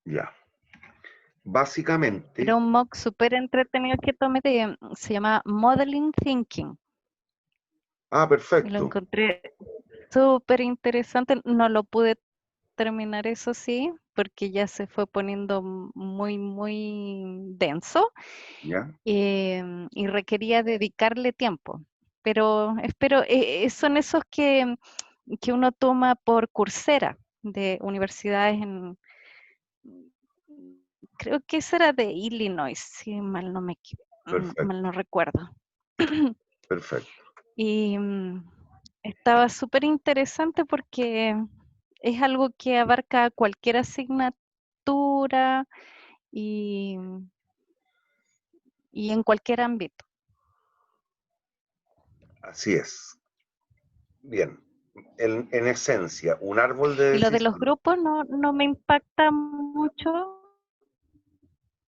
Ya. Básicamente. Era un mock súper entretenido que tomé, se llama Modeling Thinking. Ah, Y lo perfecto. encontré súper interesante. No lo pude terminar, eso sí, porque ya se fue poniendo muy, muy denso ¿Ya? y requería dedicarle tiempo. Pero espero, son esos que uno toma por Coursera de universidades creo que esa era de Illinois, si Perfecto, mal no recuerdo. perfecto. Y estaba súper interesante porque es algo que abarca cualquier asignatura y, y en cualquier ámbito. Así es. Bien. En esencia, un árbol de Y lo de los decisión grupos no me impacta mucho,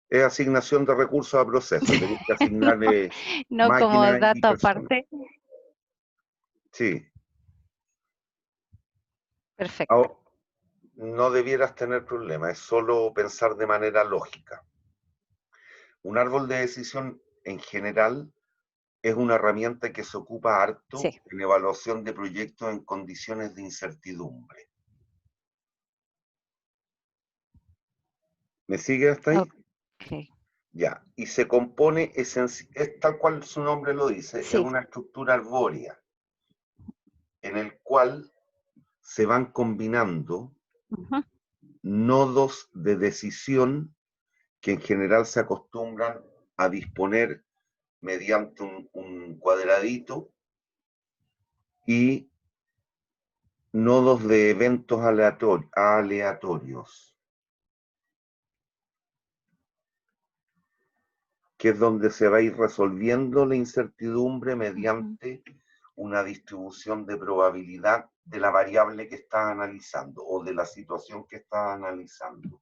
es asignación de recursos a procesos. Tenéis que asignarle no como máquinas y dato personas. aparte. Sí. Perfecto. Ahora, no debieras tener problema, es solo pensar de manera lógica. Un árbol de decisión en general es una herramienta que se ocupa harto Sí. en evaluación de proyectos en condiciones de incertidumbre. ¿Me sigue hasta ahí? Ok. Ya. Y se compone, es tal cual su nombre lo dice, es Sí. una estructura arbórea en el cual se van combinando Ujú. nodos de decisión que en general se acostumbran a disponer mediante un cuadradito y nodos de eventos aleatorios, que es donde se va a ir resolviendo la incertidumbre Ujú. mediante una distribución de probabilidad de la variable que estás analizando o de la situación que estás analizando.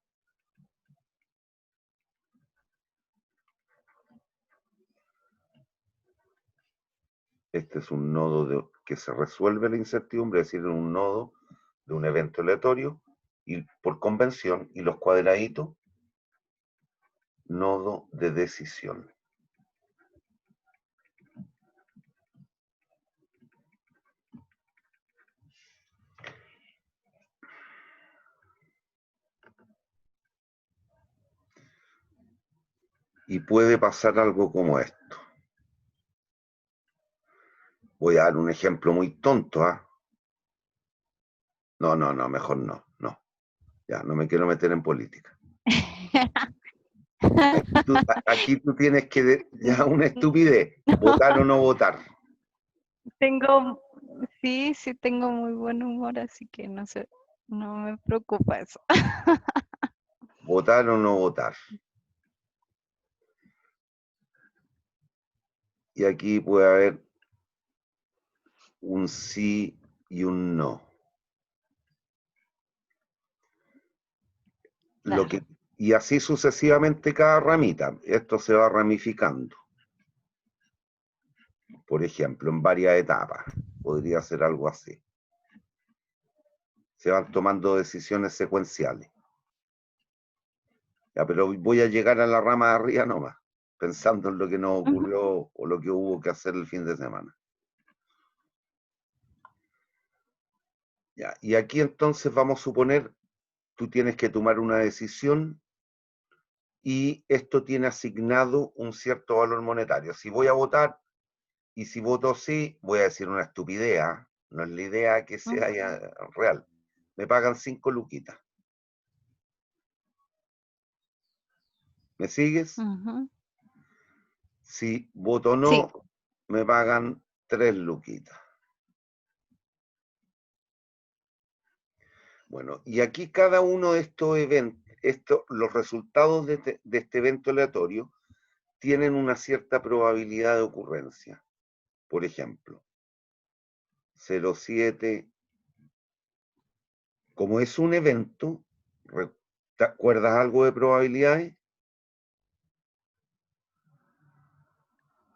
Este es un nodo que se resuelve la incertidumbre, es decir, un nodo de un evento aleatorio y por convención, y los cuadraditos, nodo de decisión. Y puede pasar algo como esto. Voy a dar un ejemplo muy tonto, ¿ah? No, mejor no. Ya, no me quiero meter en política. Aquí tú tienes que, ya una estupidez, votar o no votar. Tengo, sí, tengo muy buen humor, así que no sé, no me preocupa eso. Votar o no votar. Y aquí puede haber un sí y un no. Claro. Y así sucesivamente cada ramita. Esto se va ramificando. Por ejemplo, en varias etapas. Podría ser algo así. Se van tomando decisiones secuenciales. Ya, pero voy a llegar a la rama de arriba nomás, pensando en lo que nos Ujú. ocurrió o lo que hubo que hacer el fin de semana. Ya, y aquí entonces vamos a suponer, tú tienes que tomar una decisión y esto tiene asignado un cierto valor monetario. Si voy a votar y si voto sí, voy a decir una estupidez, ¿ah? No es la idea que sea Ujú. real. Me pagan 5 luquitas. ¿Me sigues? Ujú. Si voto no, Sí, me pagan 3 luquitas. Bueno, y aquí cada uno de estos eventos, los resultados de este evento aleatorio tienen una cierta probabilidad de ocurrencia. Por ejemplo, 0,7, como es un evento, ¿te acuerdas algo de probabilidades?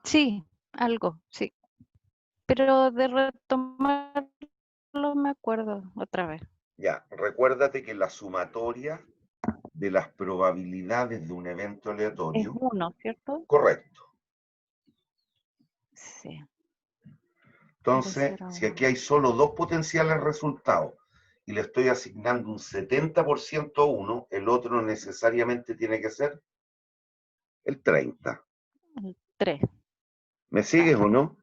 sí, algo, sí. Pero de retomarlo me acuerdo otra vez. Ya, recuérdate que la sumatoria de las probabilidades de un evento Es aleatorio. 1, ¿cierto? Correcto. Sí. Entonces, 0, si 1. aquí hay solo dos potenciales resultados y le estoy asignando un 70% a uno, el otro necesariamente tiene que ser el 30%. El 3. ¿Me sigues o no?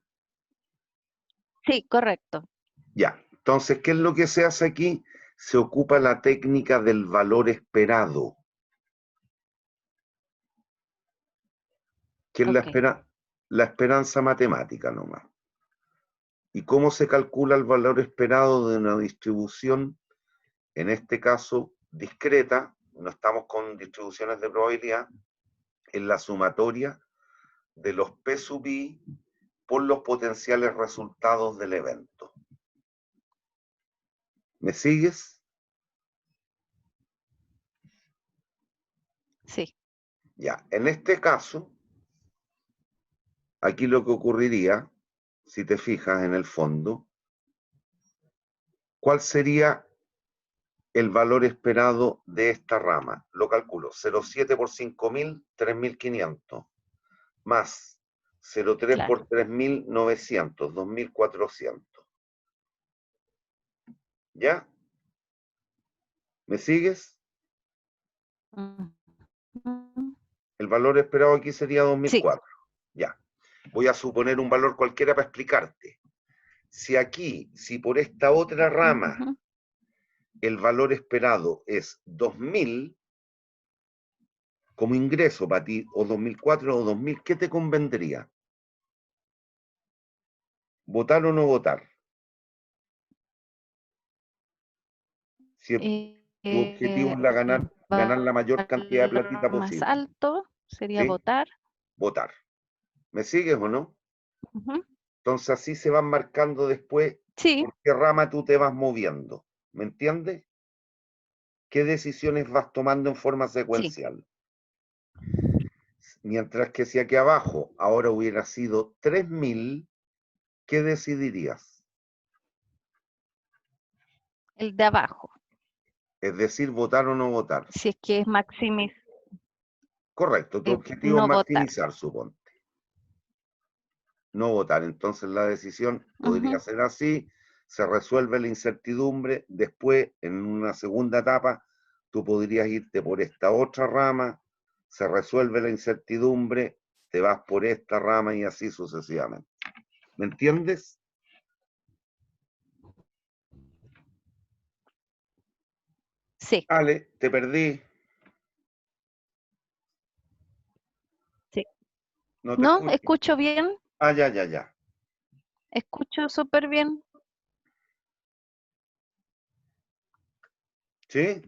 Sí, correcto. Ya. Entonces, ¿qué es lo que se hace aquí? Se ocupa la técnica del valor esperado, que es Ok. la esperanza matemática nomás. ¿Y cómo se calcula el valor esperado de una distribución, en este caso discreta? No estamos con distribuciones de probabilidad, en la sumatoria de los P sub I por los potenciales resultados del evento. ¿Me sigues? Sí. Ya, en este caso, aquí lo que ocurriría, si te fijas en el fondo, ¿cuál sería el valor esperado de esta rama? Lo calculo, 0,7 por 5.000, 3.500, más 0,3 Claro. por 3.900, 2.400. ¿Ya? ¿Me sigues? Ujú. El valor esperado aquí sería Sí. 2.004. Ya. Voy a suponer un valor cualquiera para explicarte. Si por esta otra rama Ujú. el valor esperado es 2.000 como ingreso para ti, o 2.004 o 2.000, ¿qué te convendría? ¿Votar o no votar? Si tu objetivo es El ganar la mayor cantidad de valor platita más posible. alto sería ¿Sí? votar. Votar. ¿Me sigues o no? Ujú. Entonces así se van marcando después Sí. por qué rama tú te vas moviendo. ¿Me entiendes? ¿Qué decisiones vas tomando en forma Sí. secuencial? Mientras que si aquí abajo ahora hubiera sido 3.000, ¿qué decidirías? El de abajo. Es decir, votar o no votar. Si es que es Correcto, tu objetivo es no votar. maximizar, suponte. No votar. Entonces la decisión podría Ujú. ser así, se resuelve la incertidumbre, después en una segunda etapa tú podrías irte por esta otra rama, se resuelve la incertidumbre, te vas por esta rama y así sucesivamente. ¿Me entiendes? Sí. Ale, te perdí, Sí. no te No, escucho. escucho bien. Ah, ya, ya, ya. Escucho súper bien. ¿Sí?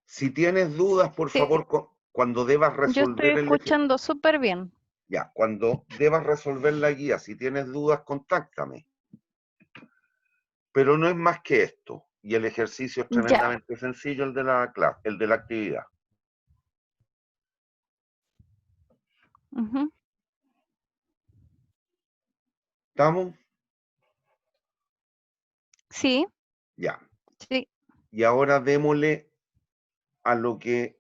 Si tienes dudas, por Sí. favor, cuando debas Yo estoy resolver escuchando súper bien. ya, cuando debas resolver la guía, si tienes dudas, contáctame. Pero no es más que esto. Y el ejercicio es Ya. tremendamente sencillo, el de la clase, el de la actividad. Ujú. ¿Estamos? Sí. Ya. Sí. Y ahora démosle a lo que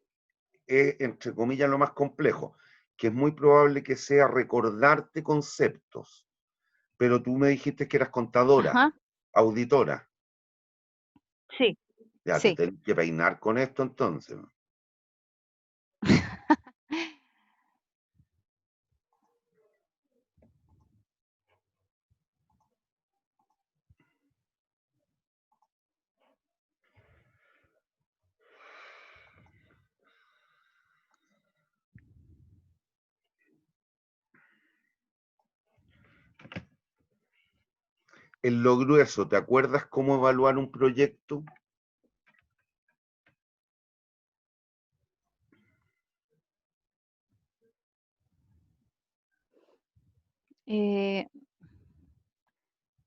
es, entre comillas, lo más complejo, que es muy probable que sea recordarte conceptos. Pero tú me dijiste que eras contadora, Ajá. auditora. Sí. Ya, te Sí. tenés que peinar con esto entonces. En lo grueso, ¿te acuerdas cómo evaluar un proyecto? Eh,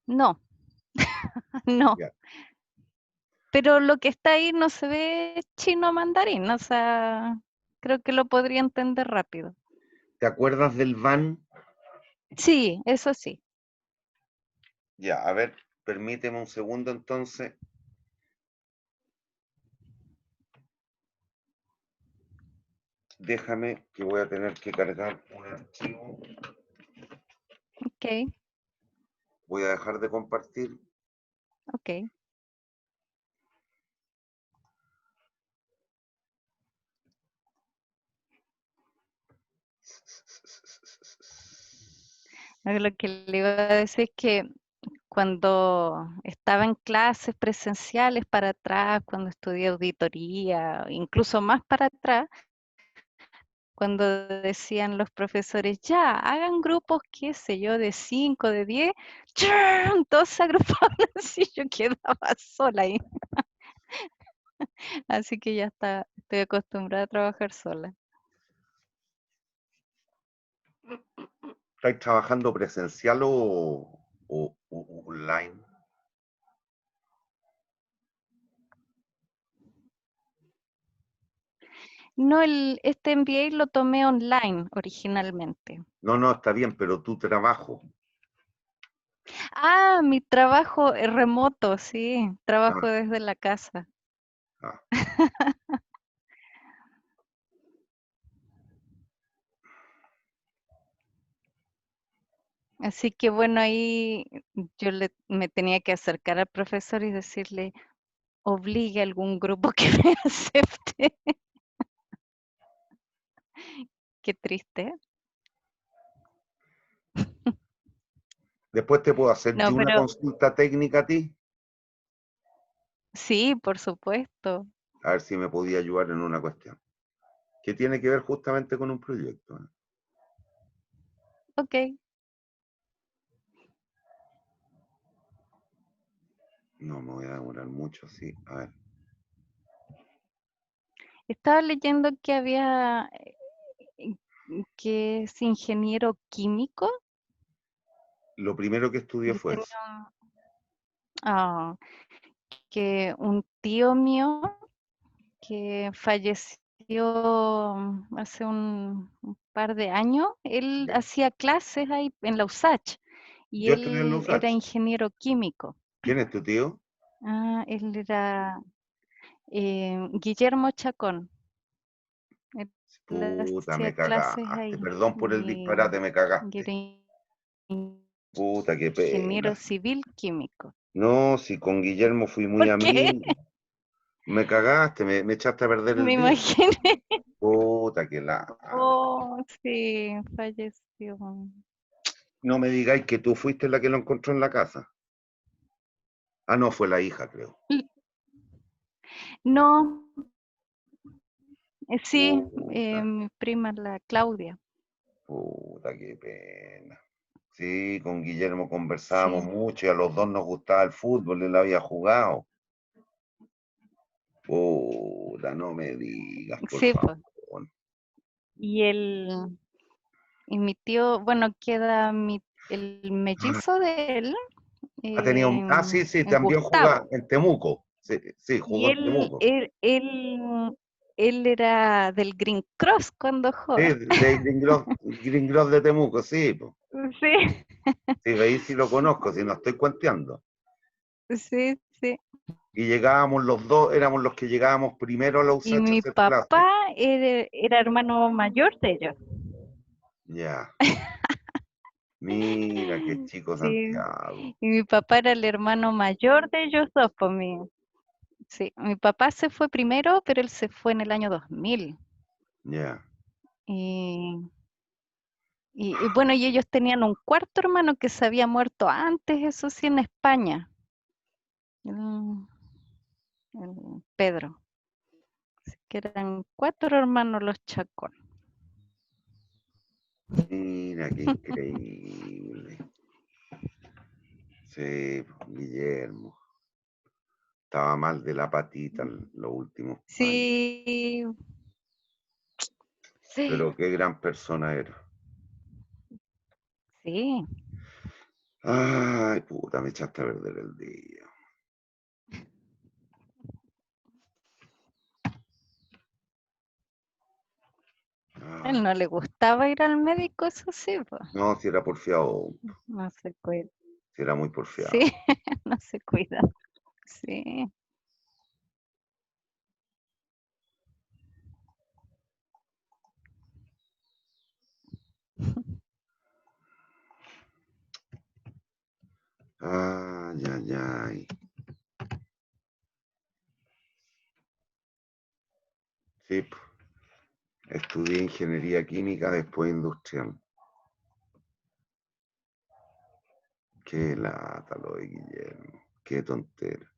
no, no. Ya. Pero lo que está ahí no se ve chino mandarín, o sea, creo que lo podría entender rápido. ¿Te acuerdas del van? Sí, eso sí. Ya, a ver, permíteme un segundo entonces. Déjame que voy a tener que cargar un archivo. Ok, Voy a dejar de compartir. ok. Lo que le iba a decir es que cuando estaba en clases presenciales para atrás, cuando estudié auditoría, incluso más para atrás, cuando decían los profesores, ya, hagan grupos, qué sé yo, de 5, de 10, ¡churr! Todos se agrupaban así, yo quedaba sola ahí. Así que ya está, estoy acostumbrada a trabajar sola. ¿Estáis trabajando presencial o online? No, este MBA lo tomé online originalmente. No, no, está bien, pero tu trabajo. Ah, mi trabajo es remoto, sí, trabajo Ah, desde la casa. ah. Así que bueno, ahí me tenía que acercar al profesor y decirle, obligue a algún grupo que me acepte. Qué triste. Después te puedo hacer No, yo una pero consulta técnica a ti, sí, por supuesto. a ver si me podía ayudar en una cuestión, que tiene que ver justamente con un proyecto. Ok. No me voy a demorar mucho, sí. A ver, Estaba leyendo que había, que es ingeniero químico, lo primero que estudié y fue eso. ah, que un tío mío que falleció hace un par de años, él Ya. hacía clases ahí en la USACH y Yo estudié en la él era USACH. ingeniero químico. ¿Quién es tu tío? Ah, él era Guillermo Chacón. Él Puta, hacía me clases cagaste. ahí Perdón por el disparate, me y era cagaste. Puta, qué ingeniero pena. civil químico. No, si con Guillermo fui muy ¿Por qué? amigo. Me cagaste, me echaste a perder el Me día. imaginé. Puta, que la madre. Oh, sí, falleció. No me digáis que tú fuiste la que lo encontró en la casa. Ah, no, fue la hija, creo. No, sí, Puta, mi prima, la Claudia. puta, qué pena. Sí, con Guillermo conversábamos Sí, mucho y a los dos nos gustaba el fútbol, él había jugado. Puta, no me digas, por sí, pues. favor. Y y mi tío, bueno, queda el mellizo de él, Ha tenido, sí, sí, también juega Gustavo. en Temuco. Sí, sí, Y jugó en Temuco. él era del Green Cross cuando Sí, joven. de Green Cross de Temuco, sí, po. Sí, Sí, veis si lo conozco, si no estoy cuenteando. sí, sí. Y llegábamos los dos, éramos los que llegábamos primero a la Y USACH a mi hacer clases. papá era hermano mayor de ellos. Ya, mira qué chico Sí, Santiago. y mi papá era el hermano mayor de ellos dos, pues sí, mi papá se fue primero, pero él se fue en el año 2000. Ya. Y, y bueno, y ellos tenían un cuarto hermano que se había muerto antes, eso sí, en España, el, el Pedro. Así que eran 4 hermanos los Chacón. Mira qué increíble. Sí, Guillermo. Estaba mal de la patita en los últimos años. Sí, sí, Pero qué gran persona era. sí. Ay, puta, me echaste a perder el día. A Ay, él no le gustaba ir al médico, eso sí, pues. no, si era porfiado, No se cuida. si era muy Sí, porfiado. no se cuida. Sí. ay, ay. Sí, po. Estudié ingeniería química, después industrial. Qué lata lo de Guillermo. Qué tontera.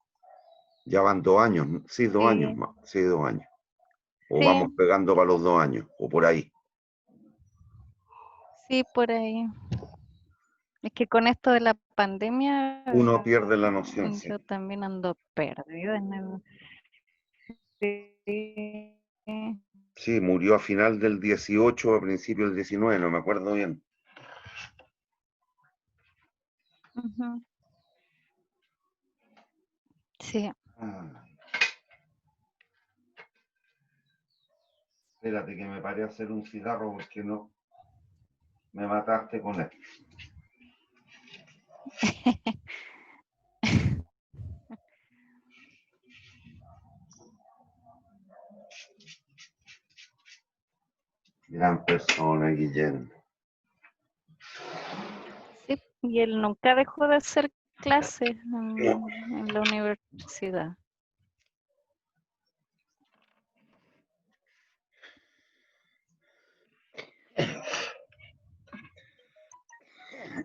Ya van 2 años, ¿no? Sí, 2 años Sí, más. Sí, 2 años. O sí, vamos pegando para los 2 años, o por ahí. sí, por ahí. Es que con esto de la pandemia, Uno pierde la noción, sí. yo también ando perdida en el... Sí. Sí, murió a final del 18, a principio del 19, no me acuerdo bien. Ujú. Sí. Ah, espérate que me paré a hacer un cigarro porque no me mataste con él. Gran persona, Guillermo. Sí, y él nunca dejó de hacer clases No. en la universidad.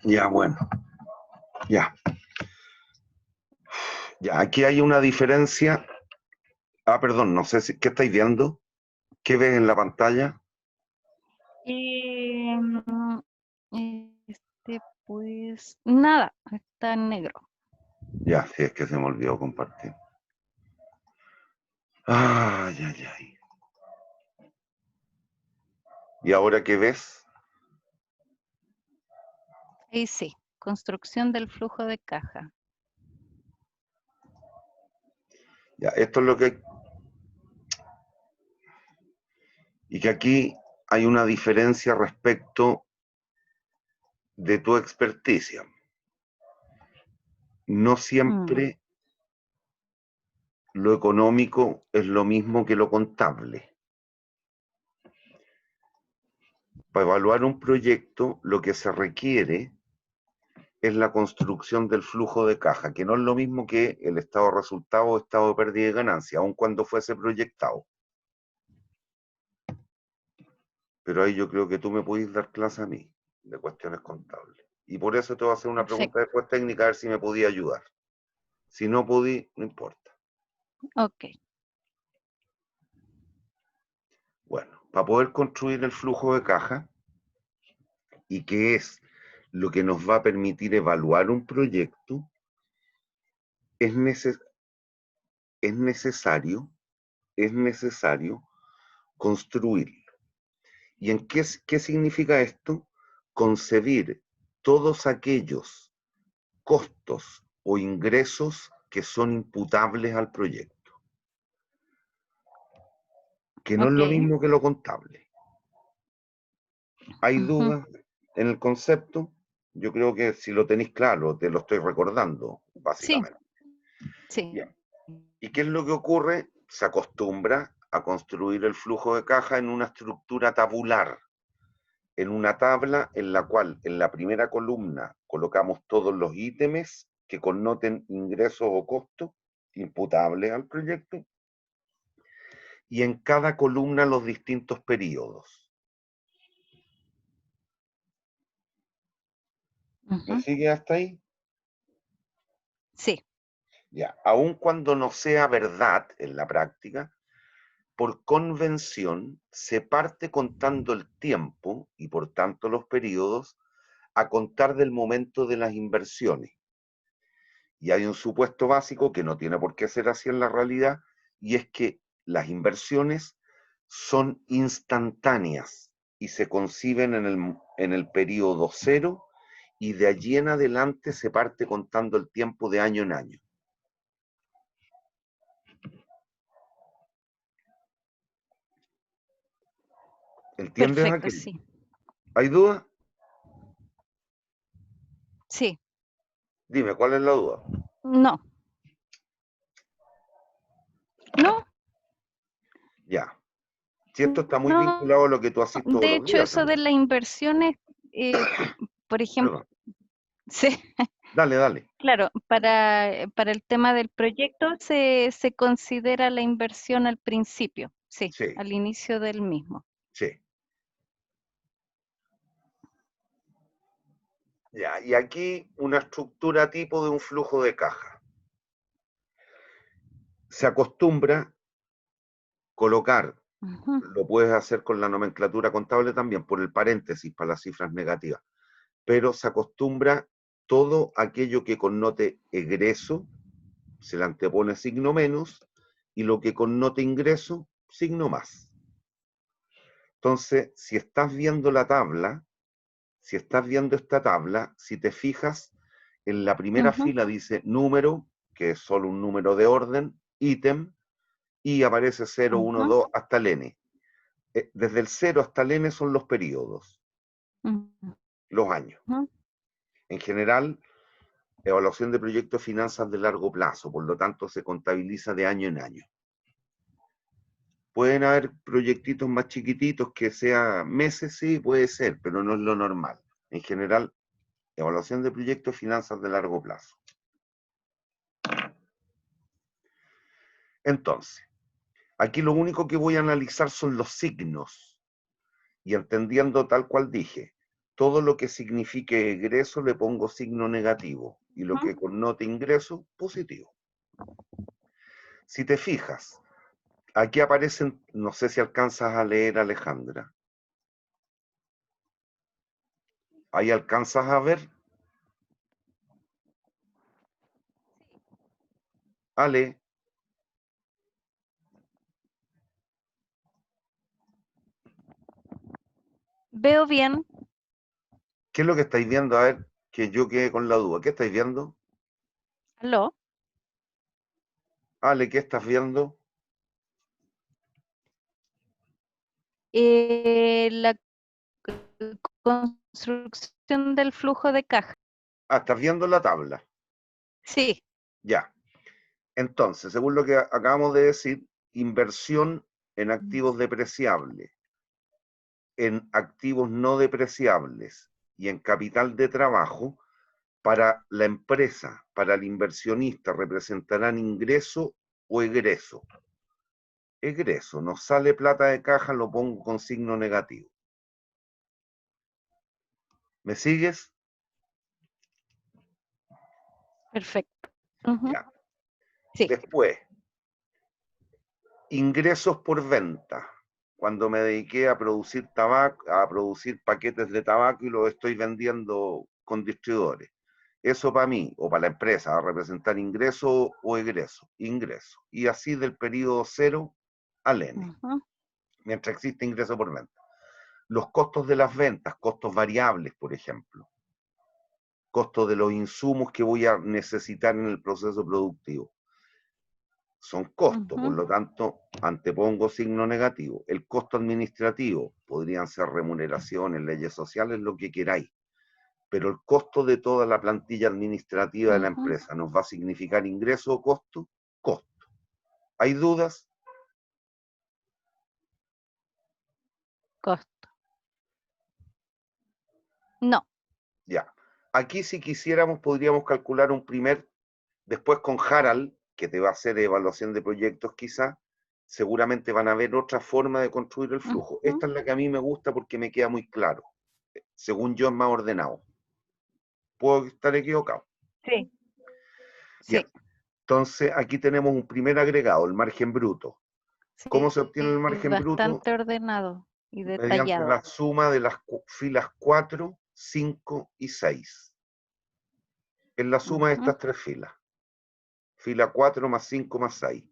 Ya, bueno, ya. Ya, aquí hay una diferencia. Ah, perdón, no sé si, ¿qué estáis viendo? ¿Qué ves en la pantalla? Y pues nada, está en negro. Ya, sí, es que se me olvidó compartir. Ay, ay, ay. ¿Y ahora qué ves? Ahí sí, construcción del flujo de caja. Ya, esto es lo que hay. Y que aquí hay una diferencia respecto de tu experticia. No Mm, siempre lo económico es lo mismo que lo contable. Para evaluar un proyecto, lo que se requiere es la construcción del flujo de caja, que no es lo mismo que el estado de resultado o estado de pérdida y ganancia, aun cuando fuese proyectado. Pero ahí yo creo que tú me podés dar clase a mí de cuestiones contables. Y por eso te voy a hacer una pregunta perfecto. después técnica, a ver si me podía ayudar. Si no podí, no importa. Ok. Bueno, para poder construir el flujo de caja, y que es lo que nos va a permitir evaluar un proyecto, es, neces es necesario, es necesario construirlo. ¿Y en qué significa esto? Concebir todos aquellos costos o ingresos que son imputables al proyecto, que no es Ok. lo mismo que lo contable. ¿Hay Ujú. dudas en el concepto? Yo creo que si lo tenéis claro, te lo estoy recordando, Sí, básicamente. sí. Bien. ¿Y qué es lo que ocurre? Se acostumbra a construir el flujo de caja en una estructura tabular, en una tabla en la cual en la primera columna colocamos todos los ítems que connoten ingresos o costos imputables al proyecto y en cada columna los distintos periodos. ¿Me Ujú. sigue hasta ahí? Sí. Ya, aun cuando no sea verdad en la práctica, por convención se parte contando el tiempo y por tanto los periodos a contar del momento de las inversiones. Y hay un supuesto básico que no tiene por qué ser así en la realidad, y es que las inversiones son instantáneas y se conciben en el periodo cero y de allí en adelante se parte contando el tiempo de año en año. ¿Entiendes Perfecto, aquello? sí. ¿Hay duda? Sí. Dime, ¿cuál es la duda? No. No, Ya. Si esto está muy no. vinculado a lo que tú haces todos De los hecho, días eso de también. las inversiones, por ejemplo, Perdón. sí. Dale, dale. Claro, para el tema del proyecto se considera la inversión al principio, sí, Sí, al inicio del mismo. sí. Ya, y aquí una estructura tipo de un flujo de caja. Se acostumbra colocar, Ujú, lo puedes hacer con la nomenclatura contable también, por el paréntesis para las cifras negativas, pero se acostumbra todo aquello que connote egreso, se le antepone signo menos, y lo que connote ingreso, signo más. Entonces, si estás viendo la tabla, si estás viendo esta tabla, si te fijas, en la primera ujú, fila dice número, que es solo un número de orden, ítem, y aparece 0, 1, ujú, 2 hasta el n. Desde el 0 hasta el n son los periodos, ujú, los años. En general, evaluación de proyectos de finanzas de largo plazo, por lo tanto se contabiliza de año en año. Pueden haber proyectitos más chiquititos que sea meses, sí, puede ser, pero no es lo normal. En general, evaluación de proyectos de finanzas de largo plazo. Entonces, aquí lo único que voy a analizar son los signos. Y entendiendo tal cual dije, todo lo que signifique egreso le pongo signo negativo y lo ujú. que connote ingreso, positivo. Si te fijas, aquí aparecen, no sé si alcanzas a leer, Alejandra. Ahí alcanzas a ver, Ale, Veo bien, ¿qué es lo que estáis viendo? A ver, que yo quedé con la duda. ¿Qué estáis viendo? aló, Ale, ¿qué estás viendo? la construcción del flujo de caja, Ah, estás viendo la tabla. sí, Ya. Entonces, según lo que acabamos de decir, inversión en activos depreciables, en activos no depreciables y en capital de trabajo, para la empresa, para el inversionista, representarán ingreso o egreso. Egreso, nos sale plata de caja, lo pongo con signo negativo. ¿Me sigues? perfecto. Ujú, Ya. sí, Después, ingresos por venta. Cuando me dediqué a producir tabaco, a producir paquetes de tabaco y los estoy vendiendo con distribuidores. Eso para mí o para la empresa va a representar ingreso o egreso, ingreso. Y así del periodo 0 al N, ujú, mientras existe ingreso por venta. Los costos de las ventas, costos variables, por ejemplo, costos de los insumos que voy a necesitar en el proceso productivo. Son costos, por ujú, lo tanto, antepongo signo negativo. El costo administrativo, podrían ser remuneraciones, leyes sociales, lo que queráis, pero el costo de toda la plantilla administrativa de la ujú, empresa nos va a significar ingreso o costo, costo. ¿Hay dudas? costo. No, Ya. Aquí si quisiéramos podríamos calcular un primer, después con Harald, que te va a hacer evaluación de proyectos quizás, seguramente van a ver otra forma de construir el flujo. ujú, Esta es la que a mí me gusta porque me queda muy claro. Según yo es más ordenado. Puedo estar equivocado. sí, Ya. sí, Entonces aquí tenemos un primer agregado, el margen bruto. ¿Cómo sí, se obtiene el margen bruto? bastante ordenado y Mediante la detallado. suma de las filas 4, 5 y 6. Es la suma de Ujú, estas tres filas. Fila 4 más 5 más 6.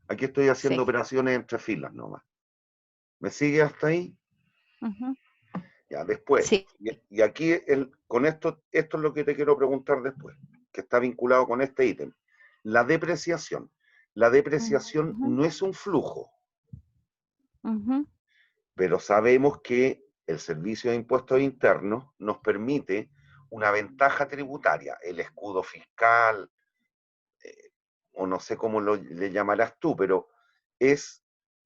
Aquí estoy haciendo sí, operaciones entre filas nomás. ¿Me sigue hasta ahí? ujú, Ya, después. sí, Y aquí con esto es lo que te quiero preguntar después, que está vinculado con este ítem. La depreciación. La depreciación ujú, no es un flujo, ujú, pero sabemos que el Servicio de Impuestos Internos nos permite una ventaja tributaria, el escudo fiscal, eh, o no sé cómo le llamarás tú, pero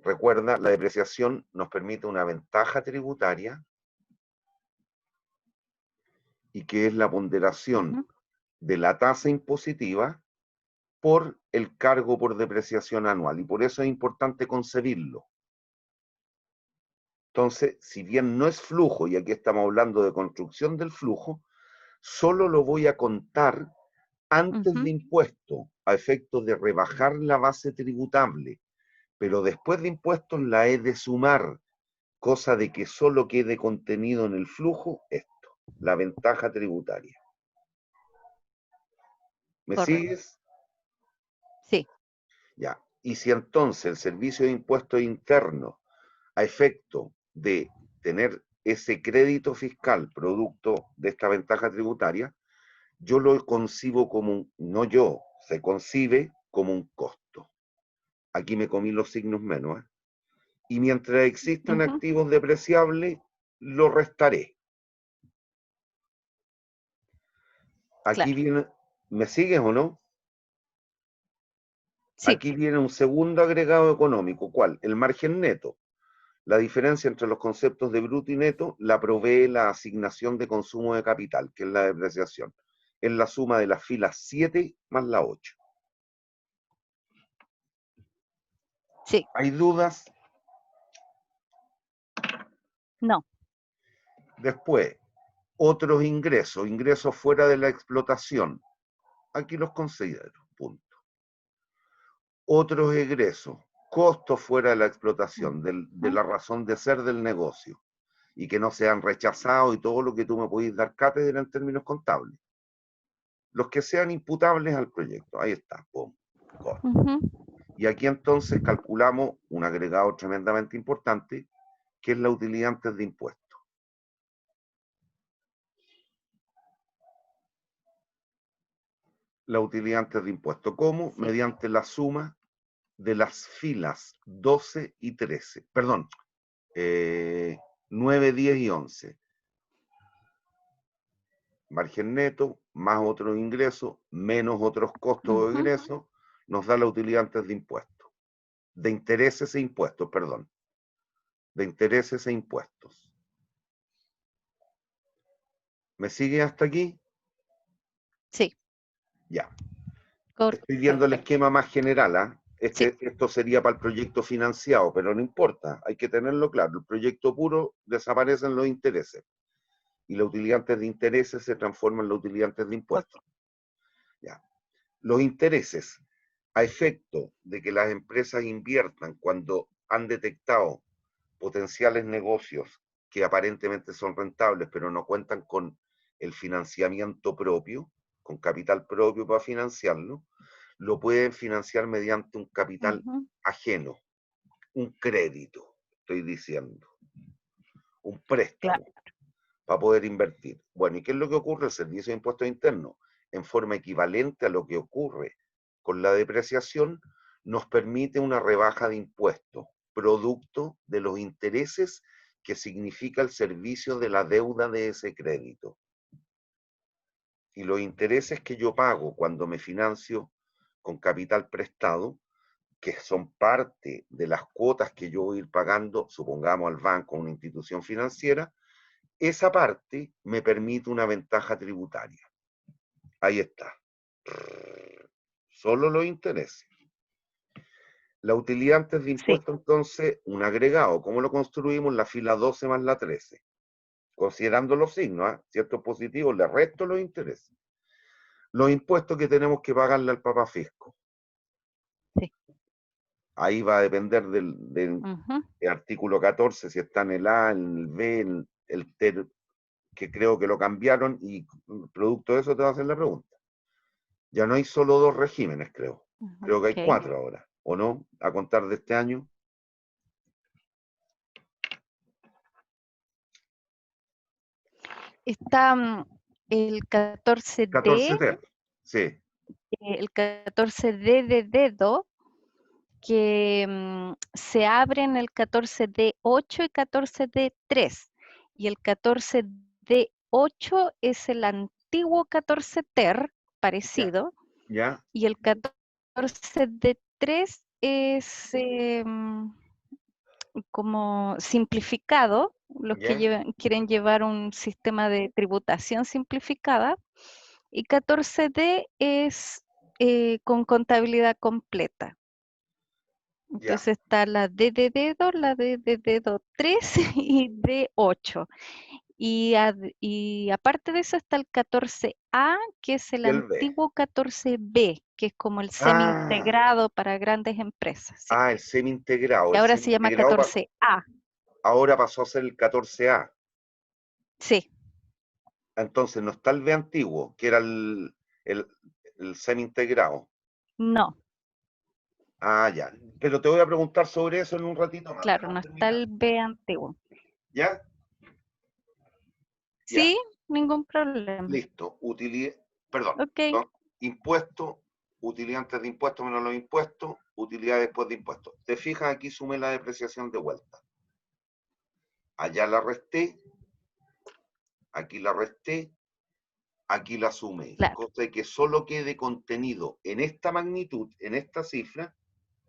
recuerda, la depreciación nos permite una ventaja tributaria y que es la ponderación ujú, de la tasa impositiva por el cargo por depreciación anual. Y por eso es importante concebirlo. Entonces, si bien no es flujo, y aquí estamos hablando de construcción del flujo, solo lo voy a contar antes de impuesto, a efectos de rebajar la base tributable, pero después de impuestos la he de sumar, cosa de que solo quede contenido en el flujo esto, la ventaja tributaria. ¿Me Correcto. sigues? Sí. Ya. Y si entonces el servicio de impuestos internos, a efecto de tener ese crédito fiscal producto de esta ventaja tributaria, yo lo concibo como no yo, se concibe como un costo. Aquí me comí los signos menos, ¿eh? Y mientras existan activos depreciables, lo restaré. Aquí Claro. viene, ¿me sigues o no? Sí. Aquí viene un segundo agregado económico. ¿Cuál? El margen neto. La diferencia entre los conceptos de bruto y neto la provee la asignación de consumo de capital, que es la depreciación. Es la suma de las filas 7 más la 8. Sí. ¿Hay dudas? No. Después, otros ingresos fuera de la explotación. Aquí los considero, punto. Otros egresos, costos fuera de la explotación, de la razón de ser del negocio, y que no sean rechazados y todo lo que tú me podés dar cátedra en términos contables. Los que sean imputables al proyecto, ahí está, pum, Y aquí entonces calculamos un agregado tremendamente importante, que es la utilidad antes de impuestos. La utilidad antes de impuestos. ¿Cómo? Sí. Mediante la suma de las filas 12 y 13. Perdón, 9, 10 y 11. Margen neto, más otros ingresos, menos otros costos o ingresos, nos da la utilidad antes de impuestos. De intereses e impuestos, perdón. De intereses e impuestos. ¿Me sigue hasta aquí? Sí. Ya. Correcto. Estoy viendo el esquema más general, ¿ah? Esto sería para el proyecto financiado, pero no importa, hay que tenerlo claro. El proyecto puro desaparecen los intereses y la utilidad antes de intereses se transforma en la utilidad antes de impuestos. Ya. Los intereses, a efecto de que las empresas inviertan cuando han detectado potenciales negocios que aparentemente son rentables, pero no cuentan con el financiamiento propio, con capital propio para financiarlo, lo pueden financiar mediante un capital ajeno, un crédito, estoy diciendo, un préstamo, para poder invertir. Bueno, ¿y qué es lo que ocurre? El Servicio de Impuestos Internos, en forma equivalente a lo que ocurre con la depreciación, nos permite una rebaja de impuestos, producto de los intereses que significa el servicio de la deuda de ese crédito. Y los intereses que yo pago cuando me financio con capital prestado, que son parte de las cuotas que yo voy a ir pagando, supongamos al banco o una institución financiera, esa parte me permite una ventaja tributaria. Ahí está. Solo los intereses. La utilidad antes de impuesto, entonces, un agregado. ¿Cómo lo construimos? La fila 12 más la 13. Considerando los signos, ¿eh? Ciertos positivos, le resto los intereses. Los impuestos que tenemos que pagarle al Papa Fisco. Sí. Ahí va a depender del artículo 14, si está en el A, en el B, en el TER, que creo que lo cambiaron, y producto de eso te va a hacer la pregunta. Ya no hay solo 2 regímenes, creo. Creo que hay 4 ahora, ¿o no? A contar de este año. Está el 14D. 14D, sí. El 14D de dedo, que se abren el 14D8 y 14D3. Y el 14D8 es el antiguo 14TER, parecido. Ya. Y el 14D3 es como simplificado, los que quieren llevar un sistema de tributación simplificada, Y 14D es con contabilidad completa. Ya. Entonces está la D de dedo, la D de dedo 3 y D8. Y aparte de eso está el 14A, que es el Y el B. antiguo 14B, que es como el Ah, semi-integrado para grandes empresas, sí. el semi-integrado. Y El ahora se llama semi-integrado 14A, ahora pasó a ser el 14A. sí, Entonces no está el B antiguo, que era el, el semi-integrado. no, Ya. Pero te voy a preguntar sobre eso en un ratito más. claro, no Dejamos está terminar. el B antiguo. ¿Ya? Ya. Sí, ningún problema. Listo. Perdón. Ok, ¿No? Impuesto, utilidad antes de impuestos menos los impuestos, utilidad después de impuestos. Te fijas, aquí sumé la depreciación de vuelta. Allá la resté, aquí la resté, aquí la sumé. claro. Cosa de que solo quede contenido en esta magnitud, en esta cifra,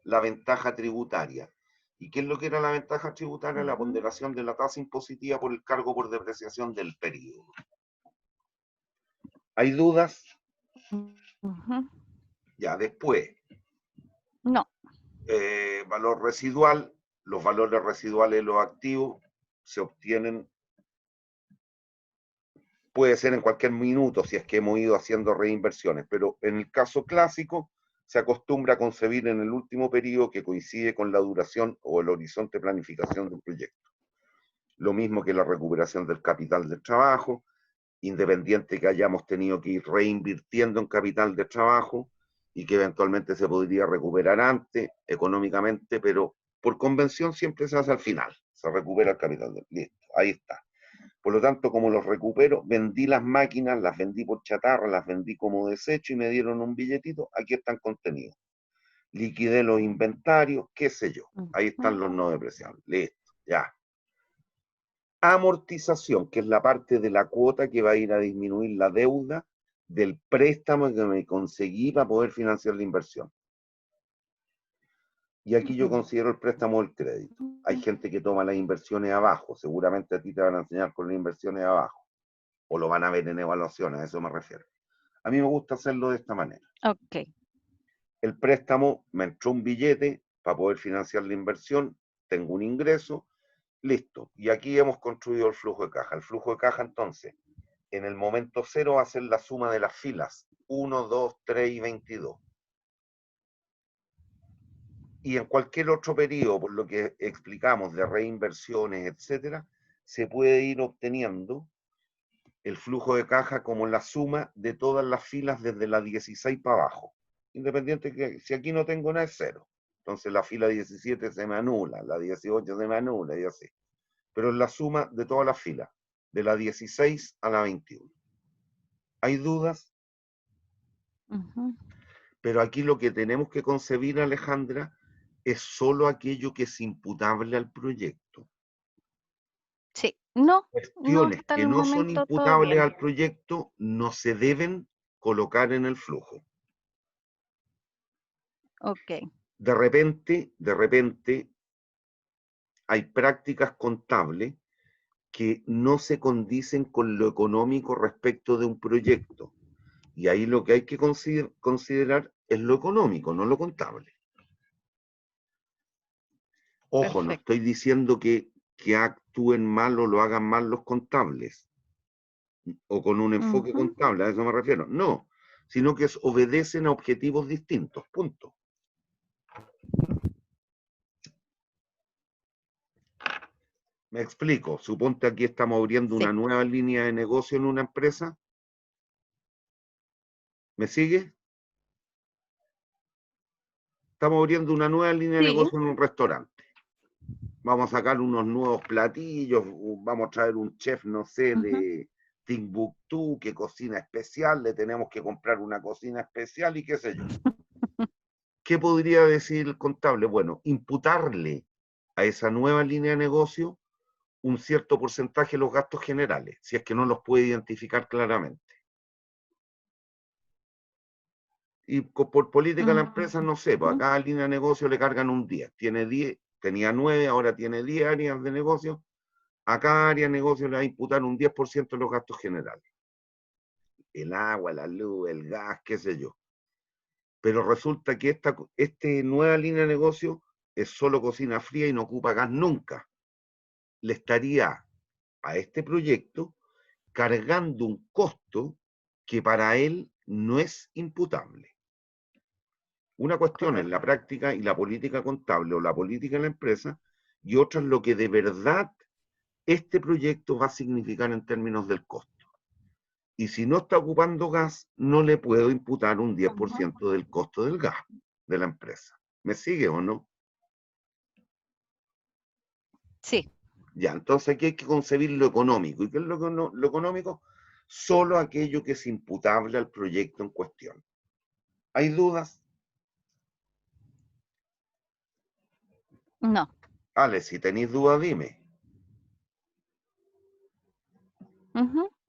la ventaja tributaria. ¿Y qué es lo que era la ventaja tributaria? La Ujú, ponderación de la tasa impositiva por el cargo por depreciación del periodo. ¿Hay dudas? ujú. Ya, después, No, valor residual. Los valores residuales de los activos se obtienen, puede ser en cualquier minuto si es que hemos ido haciendo reinversiones, pero en el caso clásico se acostumbra a concebir en el último periodo que coincide con la duración o el horizonte de planificación del proyecto. Lo mismo que la recuperación del capital de trabajo, independiente que hayamos tenido que ir reinvirtiendo en capital de trabajo y que eventualmente se podría recuperar antes económicamente, pero por convención siempre se hace al final, se recupera el capital. Listo, ahí está. Por lo tanto, como los recupero, vendí las máquinas, las vendí por chatarra, las vendí como desecho y me dieron un billetito, aquí están contenidos. Liquidé los inventarios, qué sé yo. Ahí ujú, están los no depreciables. Listo, ya. Amortización, que es la parte de la cuota que va a ir a disminuir la deuda del préstamo que me conseguí para poder financiar la inversión. Y aquí yo considero el préstamo del crédito. Hay ujú. gente que toma las inversiones abajo, seguramente a ti te van a enseñar con las inversiones abajo, o lo van a ver en evaluaciones, a eso me refiero. A mí me gusta hacerlo de esta manera. Ok. El préstamo, me entró un billete para poder financiar la inversión, tengo un ingreso, listo. Y aquí hemos construido el flujo de caja. El flujo de caja entonces en el momento cero va a ser la suma de las filas 1, 2, 3 y 22. Y en cualquier otro periodo, por lo que explicamos de reinversiones, etcétera, se puede ir obteniendo el flujo de caja como la suma de todas las filas desde la 16 para abajo. Independiente que si aquí no tengo nada es cero. Entonces la fila 17 se me anula, la 18 se me anula y así. Pero es la suma de todas las filas, de la 16 a la 21. ¿Hay dudas? Ujú. Pero aquí lo que tenemos que concebir, Alejandra, es solo aquello que es imputable al proyecto. Sí, no, no, Cuestiones hasta que el no son momento todo imputables bien. al proyecto no se deben colocar en el flujo. Ok. De repente hay prácticas contables que no se condicen con lo económico respecto de un proyecto. Y ahí lo que hay que considerar es lo económico, no lo contable. Ojo, no Perfecto. estoy diciendo que actúen mal o lo hagan mal los contables, o con un enfoque Ujú. contable, a eso me refiero. No, sino que obedecen a objetivos distintos, punto. Me explico, suponte aquí estamos abriendo una Sí, nueva línea de negocio en una empresa, ¿me sigue? Estamos abriendo una nueva línea de sí. negocio en un restaurante. Vamos a sacar unos nuevos platillos, vamos a traer un chef, no sé, Ujú. de Timbuktu, que cocina especial, le tenemos que comprar una cocina especial y qué sé yo. ¿Qué podría decir el contable? Bueno, imputarle a esa nueva línea de negocio un cierto porcentaje de los gastos generales, si es que no los puede identificar claramente. Y por política de la empresa, no sé, pues a Ujú. cada línea de negocio le cargan un 10. Tiene 10, tenía 9, ahora tiene 10 áreas de negocio. A cada área de negocio le va a imputar un 10% de los gastos generales. el agua, la luz, el gas, qué sé yo. Pero resulta que esta nueva línea de negocio es solo cocina fría y no ocupa gas nunca. Le estaría a este proyecto cargando un costo que para él no es imputable. Una cuestión es la práctica y la política contable o la política en la empresa, y otra es lo que de verdad este proyecto va a significar en términos del costo. Y si no está ocupando gas, no le puedo imputar un 10% del costo del gas de la empresa. ¿Me sigue o no? Sí. Ya, entonces aquí hay que concebir lo económico. ¿Y qué es lo económico? Solo aquello que es imputable al proyecto en cuestión. ¿Hay dudas? No. Ale, si tenéis dudas, dime.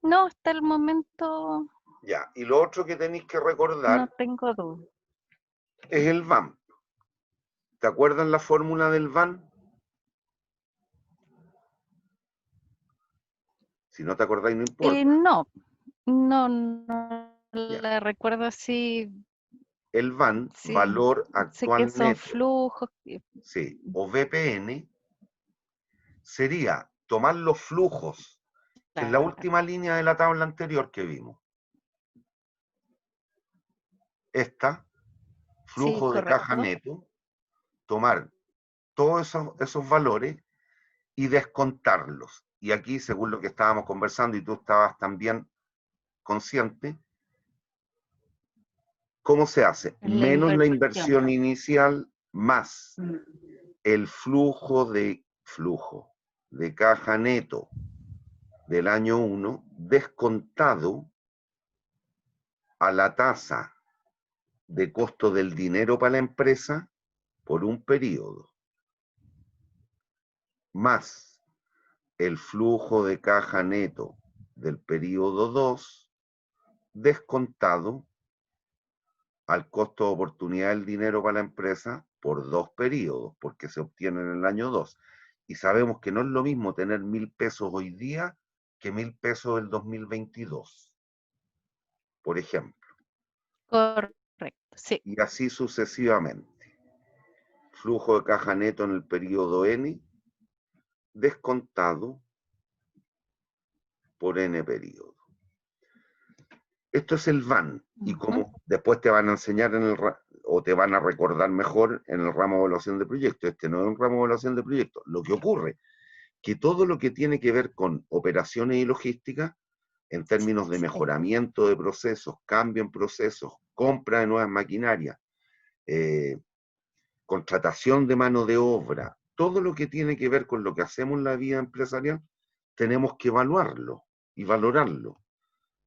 No, hasta el momento Ya, y lo otro que tenéis que no recordar tengo duda. es el VAM. ¿Te acuerdas la fórmula del VAM? Si no te acordáis, no importa. No, no Ya. la recuerdo así, El VAN, sí, valor sé que actual son neto, flujos. sí, o VPN, sería tomar los flujos, que es la Claro, última línea de la tabla anterior que vimos. Esta, sí, flujo de caja correcto. neto, tomar todos esos valores y descontarlos. Y aquí, según lo que estábamos conversando y tú estabas también consciente, ¿cómo se hace? La Menos la inversión. inversión inicial más Mm. el flujo de caja neto del año 1 descontado a la tasa de costo del dinero para la empresa por un periodo, más el flujo de caja neto del periodo 2 descontado al costo de oportunidad del dinero para la empresa por 2 periodos, porque se obtiene en el año 2. Y sabemos que no es lo mismo tener 1.000 pesos hoy día que 1.000 pesos del 2022, por ejemplo. Correcto, sí. Y así sucesivamente. Flujo de caja neto en el periodo N descontado por N periodo. Esto es el VAN, y como después te van a enseñar o te van a recordar mejor en el ramo de evaluación de proyectos. Este no es un ramo de evaluación de proyectos. Lo que ocurre que todo lo que tiene que ver con operaciones y logística, en términos de mejoramiento de procesos, cambio en procesos, compra de nuevas maquinarias, contratación de mano de obra, todo lo que tiene que ver con lo que hacemos en la vida empresarial, tenemos que evaluarlo y valorarlo.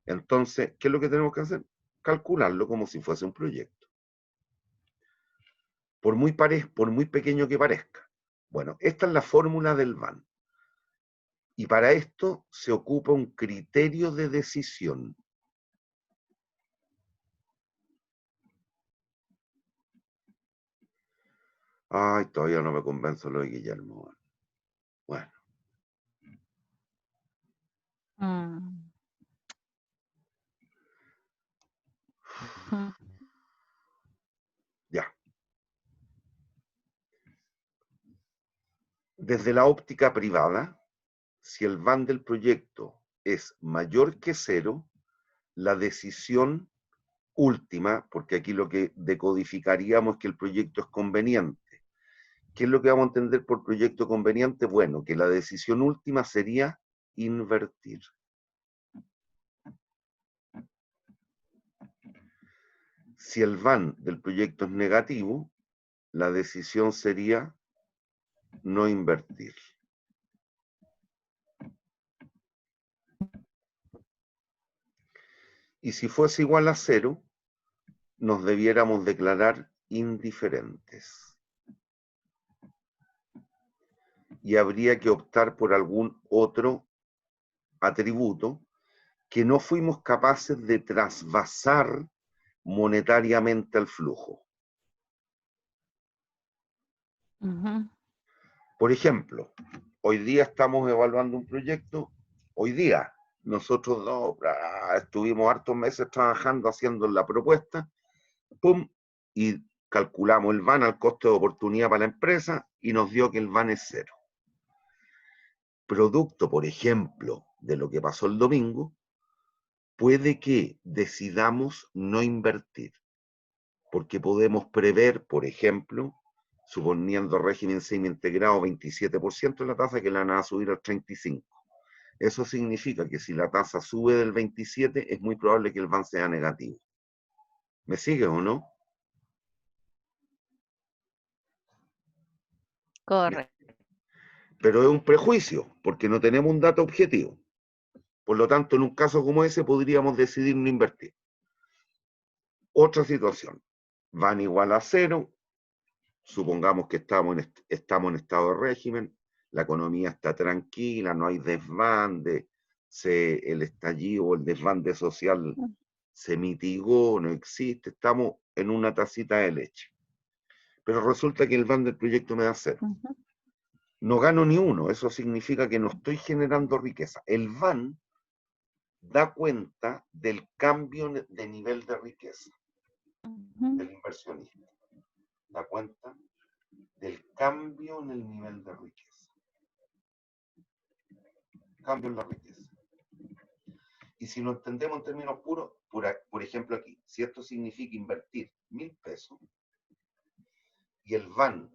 Entonces, ¿qué es lo que tenemos que hacer? Calcularlo como si fuese un proyecto. Por muy pequeño que parezca. Bueno, esta es la fórmula del VAN. Y para esto se ocupa un criterio de decisión. Ay, todavía no me convenzo lo de Guillermo. Bueno, Mm. ya. Desde la óptica privada, si el VAN del proyecto es mayor que 0, la decisión última, porque aquí lo que decodificaríamos es que el proyecto es conveniente. ¿Qué es lo que vamos a entender por proyecto conveniente? Bueno, que la decisión última sería invertir. Si el VAN del proyecto es negativo, la decisión sería no invertir. Y si fuese igual a 0, nos debiéramos declarar indiferentes. Y habría que optar por algún otro atributo que no fuimos capaces de trasvasar monetariamente al flujo. Por ejemplo, hoy día estamos evaluando un proyecto, hoy día, Nosotros no, estuvimos hartos meses trabajando, haciendo la propuesta, ¡pum! Y calculamos el VAN al costo de oportunidad para la empresa y nos dio que el VAN es cero. Producto, por ejemplo, de lo que pasó el domingo, puede que decidamos no invertir, porque podemos prever, por ejemplo, suponiendo régimen semi-integrado 27% de la tasa, que la van a subir al 35%. Eso significa que si la tasa sube del 27, es muy probable que el VAN sea negativo. ¿Me sigue o no? Correcto. Pero es un prejuicio, porque no tenemos un dato objetivo. Por lo tanto, en un caso como ese, podríamos decidir no invertir. Otra situación, VAN igual a cero, supongamos que estamos en estado de régimen, la economía está tranquila, no hay desbande, el estallido o el desbande social se mitigó, no existe, estamos en una tacita de leche. Pero resulta que el VAN del proyecto me da cero. No gano ni uno, eso significa que no estoy generando riqueza. El VAN da cuenta del cambio de nivel de riqueza del inversionista. Da cuenta del cambio en el nivel de riqueza. Cambio en la riqueza. Y si lo entendemos en términos puros, por ejemplo aquí, si esto significa invertir 1.000 pesos y el VAN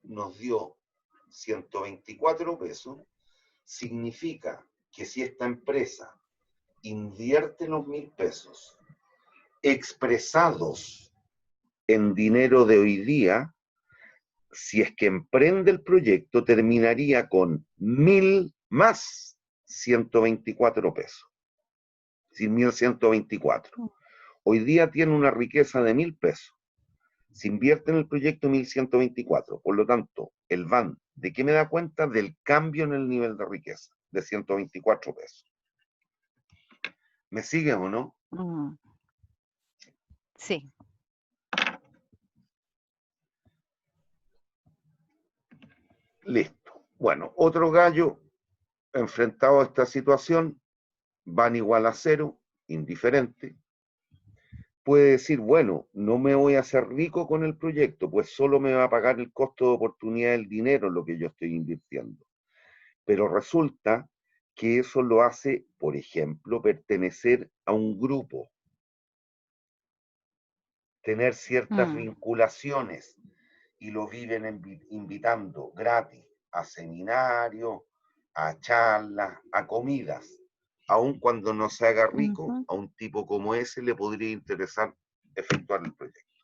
nos dio 124 pesos, significa que si esta empresa invierte los 1.000 pesos expresados en dinero de hoy día, si es que emprende el proyecto, terminaría con 1.000 más 124 pesos. Sin 1.124. Hoy día tiene una riqueza de 1.000 pesos. Se invierte en el proyecto 1.124. Por lo tanto, el VAN, ¿de qué me da cuenta? Del cambio en el nivel de riqueza, de 124 pesos. ¿Me siguen o no? Sí. Listo. Bueno, otro gallo enfrentado a esta situación, VAN igual a cero, indiferente, puede decir, bueno, no me voy a hacer rico con el proyecto, pues solo me va a pagar el costo de oportunidad del dinero lo que yo estoy invirtiendo. Pero resulta que eso lo hace, por ejemplo, pertenecer a un grupo, tener ciertas vinculaciones, y lo viven invitando gratis a seminarios, a charlas, a comidas. Aun cuando no se haga rico, a un tipo como ese le podría interesar efectuar el proyecto.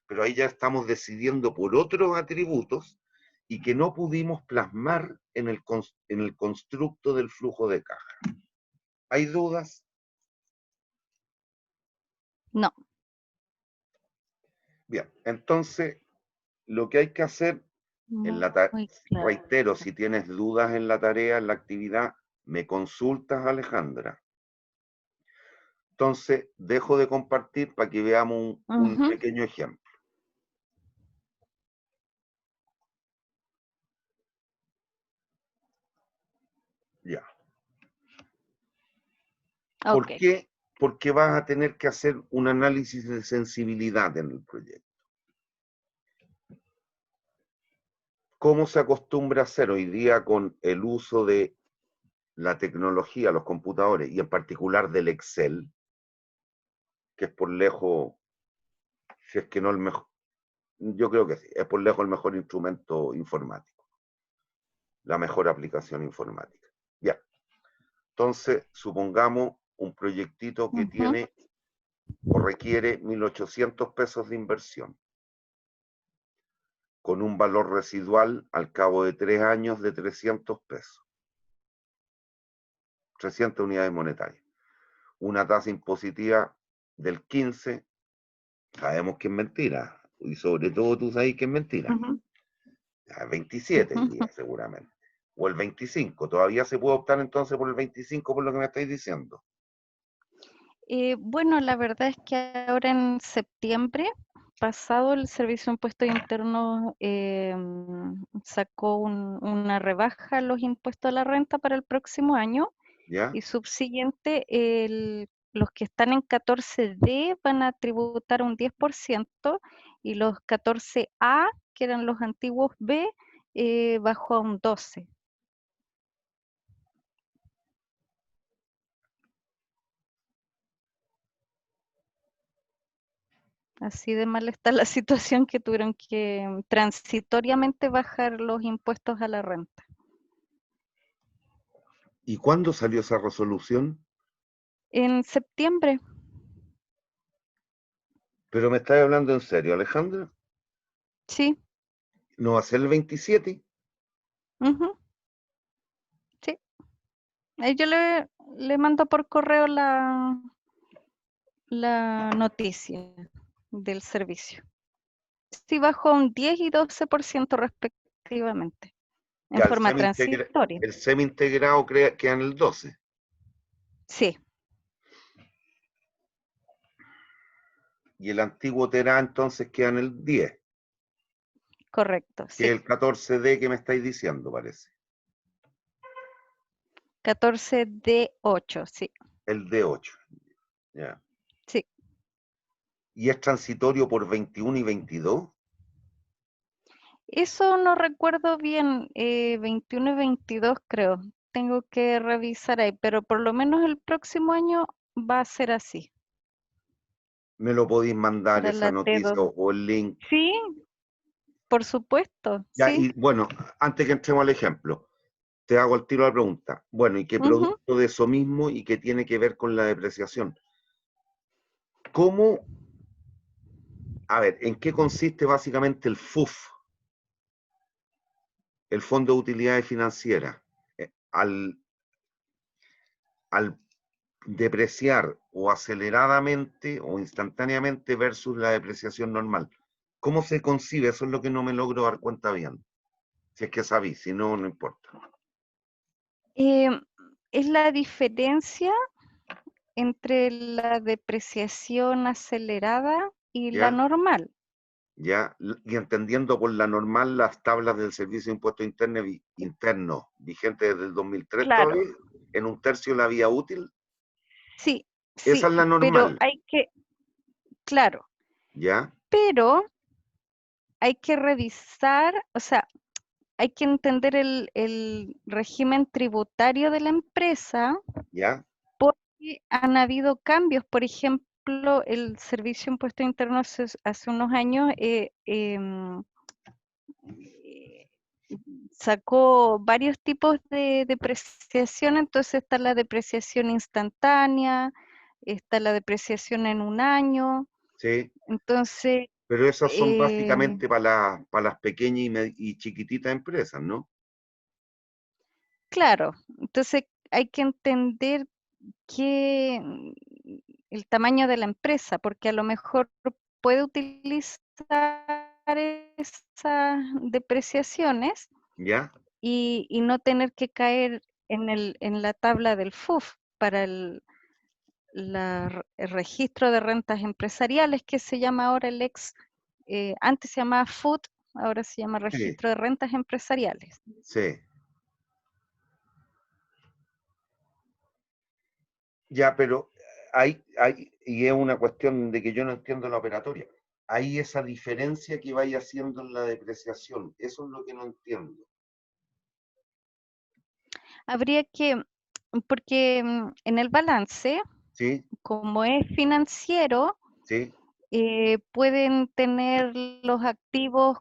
Pero ahí ya estamos decidiendo por otros atributos y que no pudimos plasmar en el constructo del flujo de caja. ¿Hay dudas? No. Bien, entonces lo que hay que hacer, reitero, si tienes dudas en la tarea, en la actividad, me consultas, Alejandra. Entonces, dejo de compartir para que veamos un pequeño ejemplo. Ya. ¿Por qué? Porque vas a tener que hacer un análisis de sensibilidad en el proyecto. ¿Cómo se acostumbra a hacer hoy día con el uso de la tecnología, los computadores, y en particular del Excel, que es por lejos, si es que no el mejor, yo creo que sí, es por lejos el mejor instrumento informático, la mejor aplicación informática. Ya. Entonces, supongamos un proyectito que tiene o requiere 1.800 pesos de inversión, con un valor residual al cabo de 3 años de 300 pesos. 300 unidades monetarias. Una tasa impositiva del 15%, sabemos que es mentira, y sobre todo tú sabes que es mentira. 27 diría seguramente. O el 25, todavía se puede optar entonces por el 25 por lo que me estáis diciendo. Bueno, la verdad es que ahora en septiembre pasado el Servicio de Impuestos Internos sacó una rebaja a los impuestos a la renta para el próximo año ¿Ya? y subsiguiente, los que están en 14D van a tributar un 10% y los 14A, que eran los antiguos B, bajó a un 12%. Así de mal está la situación que tuvieron que transitoriamente bajar los impuestos a la renta. ¿Y cuándo salió esa resolución? En septiembre, Pero me estás hablando en serio, Alejandra. sí, ¿No va a ser el 27? ujú, sí. Ahí yo le mando por correo la noticia del servicio. Sí, bajó un 10 y 12% respectivamente, en Ya, forma transitoria. el semi-integrado queda en el 12. Sí, Y el antiguo Terá entonces queda en el 10, correcto, que es sí. el 14D que me estáis diciendo, parece. 14D8, sí, El D8. Ya. sí. ¿Y es transitorio por 21 y 22? Eso no recuerdo bien, 21 y 22 creo. Tengo que revisar ahí, pero por lo menos el próximo año va a ser así, ¿Me lo podéis mandar para esa la noticia T2. o el link? Sí, por supuesto, Ya, sí. y bueno, antes que entremos al ejemplo, te hago el tiro de la pregunta. Bueno, ¿y qué Ujú. producto de eso mismo y qué tiene que ver con la depreciación? ¿Cómo, a ver, en qué consiste básicamente el FUF, el Fondo de Utilidades Financieras? Al depreciar o aceleradamente o instantáneamente versus la depreciación normal. ¿Cómo se concibe? Eso es lo que no me logro dar cuenta bien. Si es que sabí, si no, no importa. Es la diferencia entre la depreciación acelerada y la ¿Ya? normal. ¿Ya? Y entendiendo por la normal las tablas del Servicio de Impuestos Internos, vigente desde el 2003 Claro, todavía, en un tercio la vía útil, sí, esa sí, es la pero normal, hay que, claro, ¿ya? pero hay que revisar, o sea, hay que entender el régimen tributario de la empresa ¿Ya? porque han habido cambios. Por ejemplo, el Servicio de Impuestos Internos hace unos años eh, sacó varios tipos de depreciación, entonces está la depreciación instantánea, está la depreciación en un año, Sí, entonces, pero esas son eh, básicamente para las pequeñas y chiquititas empresas, ¿no? claro, entonces hay que entender que el tamaño de la empresa, porque a lo mejor puede utilizar esas depreciaciones ¿Ya? y no tener que caer en la tabla del FUF para el registro de rentas empresariales, que se llama ahora antes se llamaba FUT, ahora se llama Sí, registro de rentas empresariales. sí. Ya, pero y es una cuestión de que yo no entiendo la operatoria. Hay esa diferencia que vaya haciendo en la depreciación. Eso es lo que no entiendo. Habría que, porque en el balance, ¿Sí? como es financiero, ¿Sí? pueden tener los activos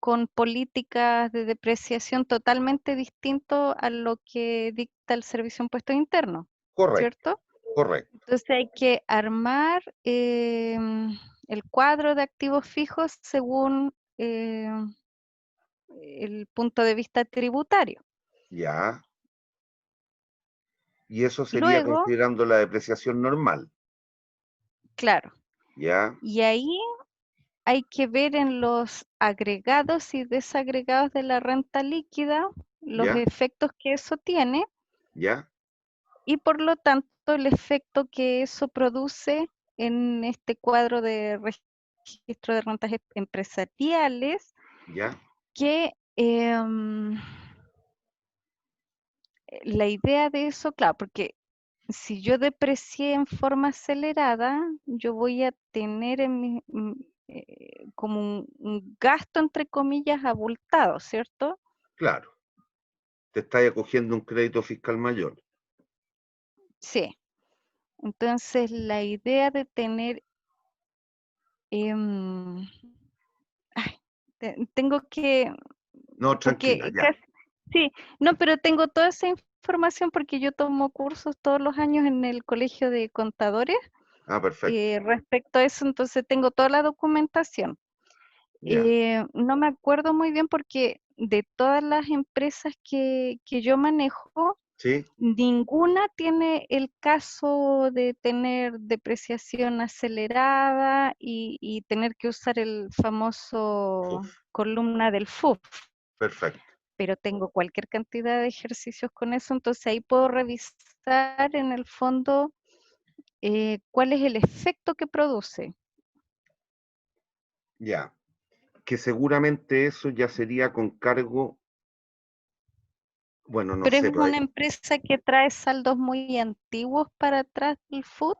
con políticas de depreciación totalmente distinto a lo que dicta el Servicio de Impuestos Internos, Correcto, ¿cierto? correcto. Entonces hay que armar el cuadro de activos fijos según el punto de vista tributario. Ya. Y eso sería Luego, considerando la depreciación normal. claro, Ya, y ahí hay que ver en los agregados y desagregados de la renta líquida los ya, efectos que eso tiene ya, y por lo tanto el efecto que eso produce en este cuadro de registro de rentas empresariales ya, que Em, la idea de eso, claro, porque si yo deprecié en forma acelerada, yo voy a tener como un gasto, entre comillas, abultado, ¿cierto? Claro, te estás acogiendo un crédito fiscal mayor. Sí. Entonces, la idea de tener, em, ay, tengo que, No, tranquila, porque ya. sí, no, pero tengo toda esa información porque yo tomo cursos todos los años en el colegio de contadores Ah, perfecto. respecto a eso, entonces tengo toda la documentación. Ya. No me acuerdo muy bien porque de todas las empresas que yo manejo, ¿Sí? ninguna tiene el caso de tener depreciación acelerada y tener que usar el famoso Uf, columna del FUF, perfecto. pero tengo cualquier cantidad de ejercicios con eso, entonces ahí puedo revisar en el fondo cuál es el efecto que produce. Ya. Que seguramente eso ya sería con cargo, bueno, no Pero es sé, una empresa que trae saldos muy antiguos para atrás del FUT.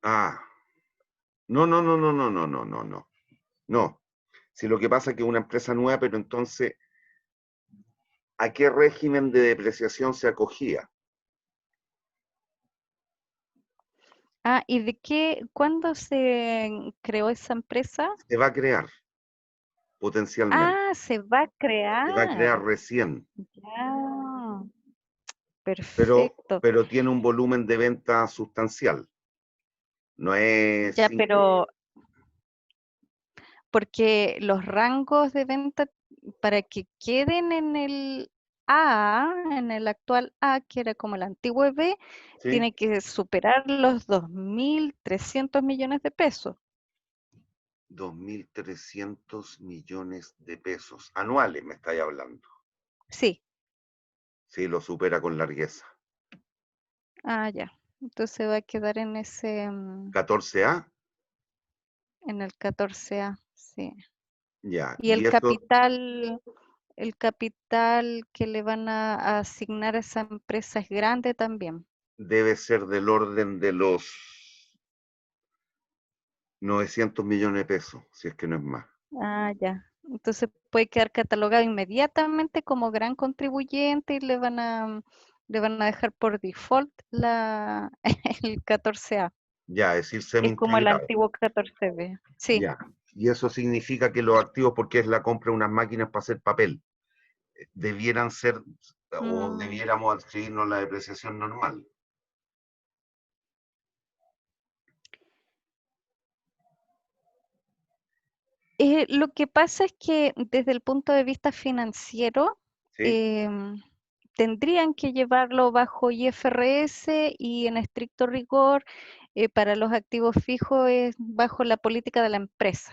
ah, no, no, no, no, no, no, no, no, no. No. Si lo que pasa es que es una empresa nueva, pero entonces, ¿a qué régimen de depreciación se acogía? Ah, ¿y de qué, cuándo se creó esa empresa? Se va a crear potencialmente. Ah, se va a Se va a crear. crear recién, Ya, pero, perfecto. pero tiene un volumen de venta sustancial. No es Ya, pero porque los rangos de venta para que queden en el A, en el actual A, que era como el antiguo B, ¿sí? tiene que superar los 2.300 millones de pesos. 2.300 millones de pesos anuales, me estáis hablando. Sí. Sí, lo supera con largueza. Ah, ya. Entonces va a quedar en ese, 14A, en el 14A, sí. ya. Y Y eso el capital que le van a asignar a esa empresa es grande también. debe ser del orden de los 900 millones de pesos, si es que no es más. Ah, ya. Entonces puede quedar catalogado inmediatamente como gran contribuyente y le van a dejar por default el 14A. Ya, es decir, Es como el semi-integrado. antiguo 14B. Sí. Ya. Y eso significa que los activos, porque es la compra de unas máquinas para hacer papel, debieran ser o Mm. debiéramos adscribirnos a la depreciación normal. Lo que pasa es que desde el punto de vista financiero, ¿Sí? em, tendrían que llevarlo bajo IFRS y en estricto rigor para los activos fijos es bajo la política de la empresa.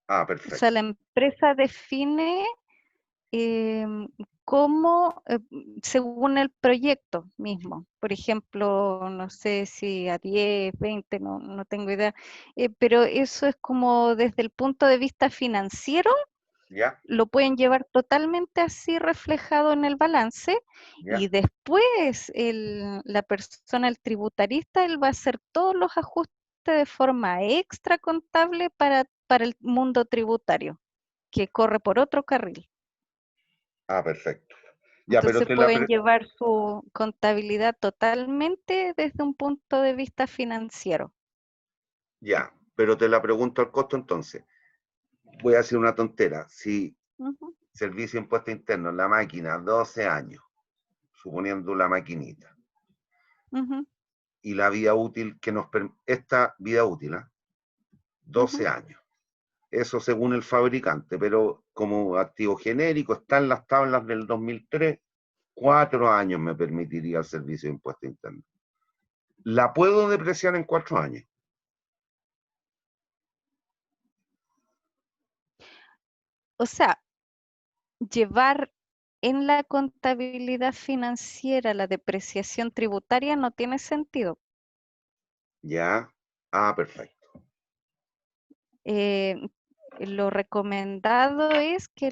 Ah, O sea, la perfecto. empresa define em, cómo, según el proyecto mismo. Por ejemplo, no sé si a 10, 20, no tengo idea, pero eso es como desde el punto de vista financiero, ¿Ya? lo pueden llevar totalmente así reflejado en el balance ¿Ya? y después la persona, el tributarista, él va a hacer todos los ajustes de forma extra contable para el mundo tributario, que corre por otro carril. Ah, perfecto. Ya, pero Entonces pueden llevar su contabilidad totalmente desde un punto de vista financiero. ya, pero te la pregunto al costo entonces. Voy a hacer una tontera. Si Ujú, servicio de impuesto interno, la máquina, 12 años, suponiendo la maquinita, ujú, y la vida útil que nos permite, esta vida útil, ¿ah? 12 ujú. años. Eso según el fabricante, pero como activo genérico está en las tablas del 2003, 4 años me permitiría el servicio de impuesto interno. ¿La puedo depreciar en 4 años? O sea, llevar en la contabilidad financiera la depreciación tributaria no tiene sentido. Ya. Ah, perfecto. Eh, lo recomendado es que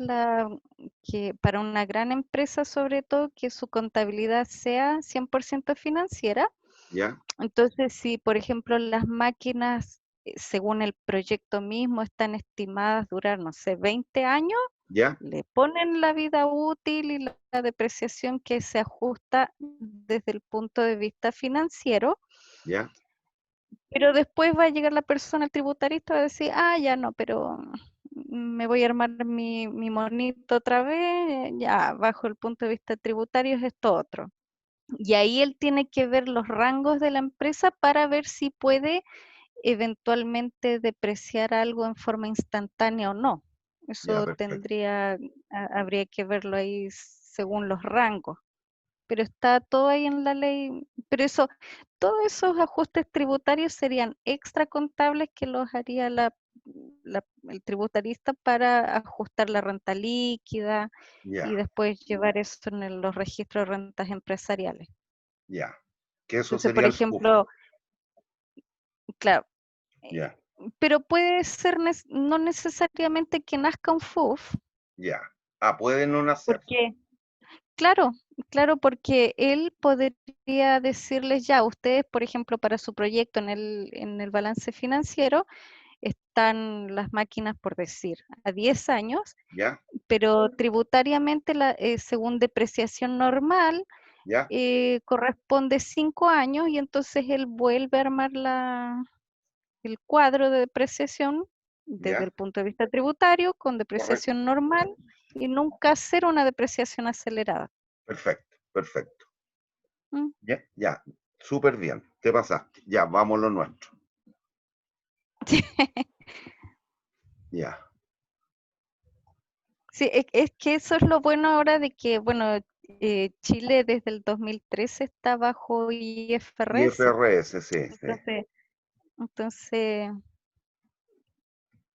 para una gran empresa, sobre todo, que su contabilidad sea 100% financiera. ¿Ya? Entonces, si por ejemplo las máquinas, según el proyecto mismo, están estimadas durar, no sé, 20 años, ¿Ya? le ponen la vida útil y la depreciación que se ajusta desde el punto de vista financiero, ¿Ya? pero después va a llegar la persona, el tributarista, va a decir, ah, ya no, pero me voy a armar mi monito otra vez, ya, bajo el punto de vista tributario es esto otro. Y ahí él tiene que ver los rangos de la empresa para ver si puede eventualmente depreciar algo en forma instantánea o no. Ya, Eso perfecto. habría que verlo ahí según los rangos. Pero está todo ahí en la ley. Pero todos esos ajustes tributarios serían extra contables que los haría el tributarista para ajustar la renta líquida y Ya, después llevar eso en los registros de rentas empresariales. ya. Que eso Entonces, sería por el FUF. ejemplo, claro, Ya, pero puede ser no necesariamente que nazca un FUF, ya. Ah, puede no nacer. porque, claro, claro, porque él podría decirles ya, ustedes, por ejemplo, para su proyecto en el balance financiero, están las máquinas, por decir, a 10 años, ¿Ya? pero tributariamente, según depreciación normal, ¿Ya? corresponde 5 años y entonces él vuelve a armar el cuadro de depreciación desde ¿Ya? el punto de vista tributario con Correcto. depreciación normal y nunca hacer una depreciación acelerada. Perfecto, perfecto. ¿Mm? Ya, ya. Súper bien. Te pasaste. Ya, vamos lo nuestro. Ya. Sí, es que eso es lo bueno ahora de que, bueno, Chile desde el 2013 está bajo IFRS, IFRS, sí, sí. entonces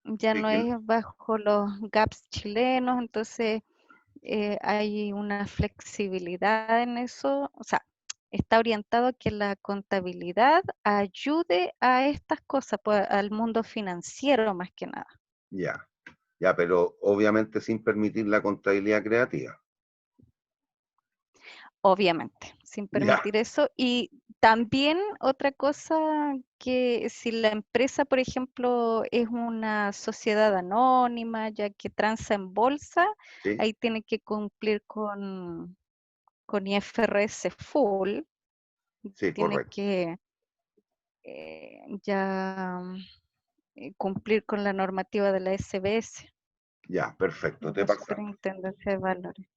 ya Sí, no es bajo los GAPs chilenos, entonces hay una flexibilidad en eso, o sea, está orientado a que la contabilidad ayude a estas cosas, pues, al mundo financiero más que nada, ya. Ya, pero obviamente sin permitir la contabilidad creativa. obviamente, sin Ya, permitir eso. Y también otra cosa que si la empresa, por ejemplo, es una sociedad anónima, ya que transa en bolsa, sí, ahí tiene que cumplir con IFRS full, sí, tiene correcto. que ya cumplir con la normativa de la SBS, Ya, perfecto. la Superintendencia de Valores.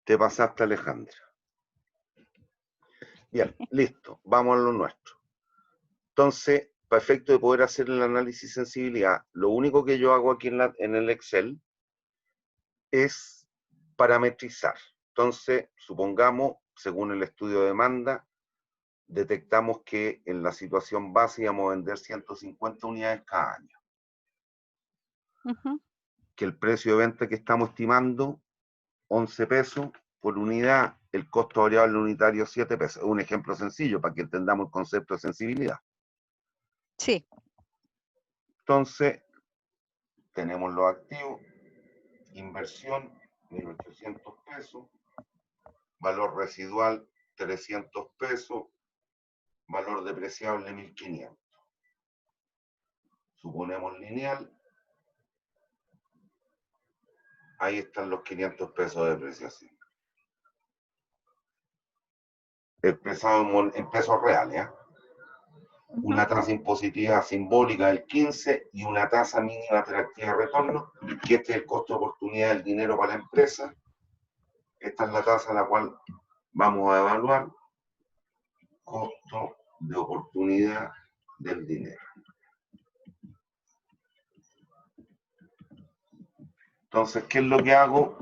Te pasaste, Alejandra. Bien, listo. Vamos a lo nuestro. Entonces, para efecto de poder hacer el análisis de sensibilidad, lo único que yo hago aquí en el Excel es parametrizar. Entonces, supongamos, según el estudio de demanda, detectamos que en la situación base íbamos a vender 150 unidades cada año. Ujú. Que el precio de venta que estamos estimando, 11 pesos por unidad, el costo variable unitario 7 pesos. Es un ejemplo sencillo para que entendamos el concepto de sensibilidad. Sí, Entonces, tenemos los activos, inversión, 1.800 pesos, valor residual, 300 pesos, valor depreciable, 1.500. Suponemos lineal, ahí están los 500 pesos de depreciación. Expresado en pesos reales, ¿eh? ujú, Una tasa impositiva simbólica del 15 y una tasa mínima atractiva de retorno, que este es el costo de oportunidad del dinero para la empresa. Esta es la tasa a la cual vamos a evaluar costo de oportunidad del dinero. Entonces, ¿qué es lo que hago?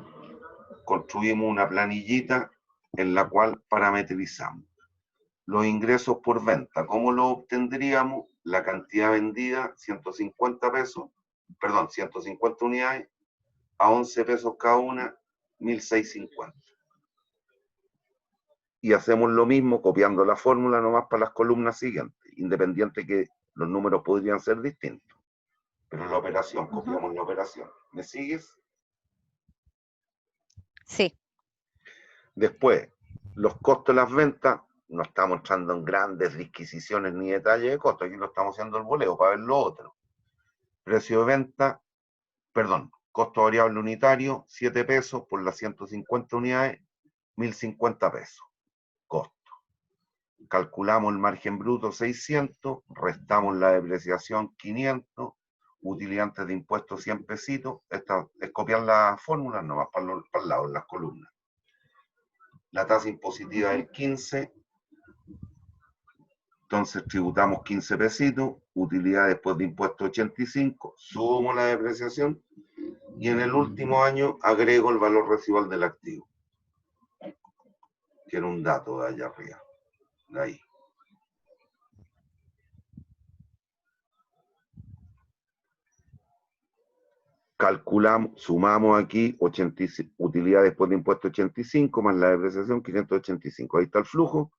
Construimos una planillita en la cual parametrizamos los ingresos por venta. ¿Cómo lo obtendríamos? La cantidad vendida, 150 pesos, perdón, 150 unidades, a 11 pesos cada una, 1.650. Y hacemos lo mismo copiando la fórmula nomás para las columnas siguientes, independiente que los números podrían ser distintos. Pero la operación, Ujú. copiamos la operación. ¿Me sigues? Sí. Después, los costos de las ventas, no estamos entrando en grandes disquisiciones ni detalles de costos, aquí lo estamos haciendo el voleo para ver lo otro. Precio de venta, perdón, costo variable unitario, 7 pesos por las 150 unidades, 1050 pesos. Costo. Calculamos el margen bruto 600, restamos la depreciación 500, utilizantes de impuestos 100 pesitos. Esta es copiar las fórmulas nomás para el lado, en las columnas. La tasa impositiva del 15, entonces tributamos 15 pesitos, utilidad después de impuestos 85, sumo la depreciación y en el último año agrego el valor residual del activo, que era un dato de allá arriba, de ahí. Calculamos, sumamos aquí 85, utilidad después de impuesto 85 más la depreciación 585. Ahí está el flujo.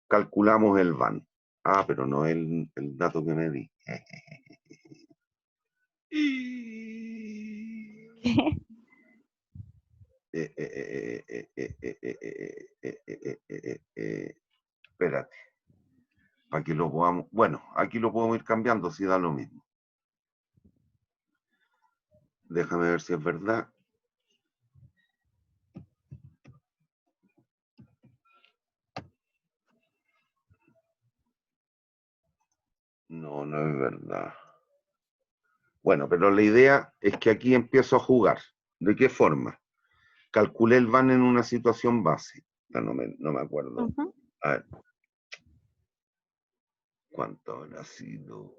Calculamos el VAN. Ah, pero no el dato que me di. Espérate. Para que lo podamos. Bueno, aquí lo podemos ir cambiando si da lo mismo. Déjame ver si es verdad. No, no es verdad. Bueno, pero la idea es que aquí empiezo a jugar. ¿De qué forma? Calculé el VAN en una situación base. No me acuerdo. Ujú. A ver. ¿Cuánto habrá sido?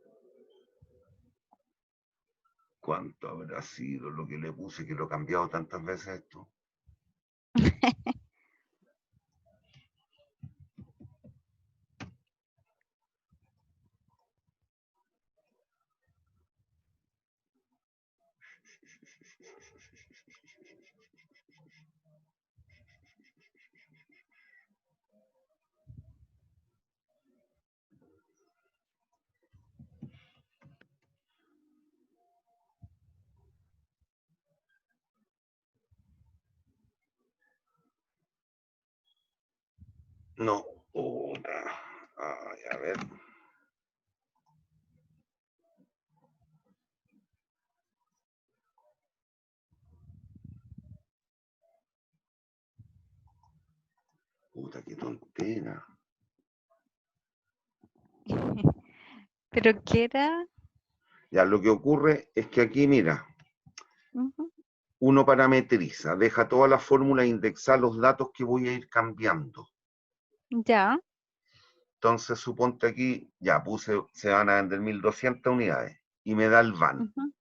¿Cuánto habrá sido lo que le puse, que lo he cambiado tantas veces esto? No. Ay, a ver. Puta, qué tontera. ¿Pero qué era? Ya, lo que ocurre es que aquí, mira, Ujú. uno parametriza, deja todas las fórmulas indexadas los datos que voy a ir cambiando. Ya. Entonces, suponte aquí, ya puse, se van a vender 1200 unidades y me da el VAN, Ujú.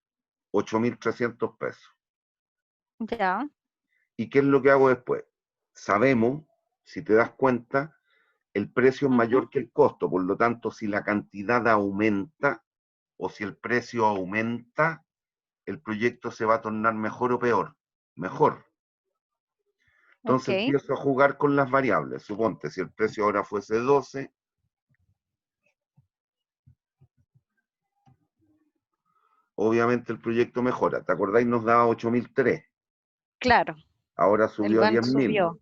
8300 pesos. Ya. ¿Y qué es lo que hago después? Sabemos, si te das cuenta, el precio es Ujú. mayor que el costo, por lo tanto, si la cantidad aumenta o si el precio aumenta, el proyecto se va a tornar mejor o peor. Mejor. Ok. Entonces empiezo a jugar con las variables. Suponte, si el precio ahora fuese 12, obviamente el proyecto mejora. ¿Te acordáis? Nos daba 8003. Claro, Ahora el subió a van 10.000. subió.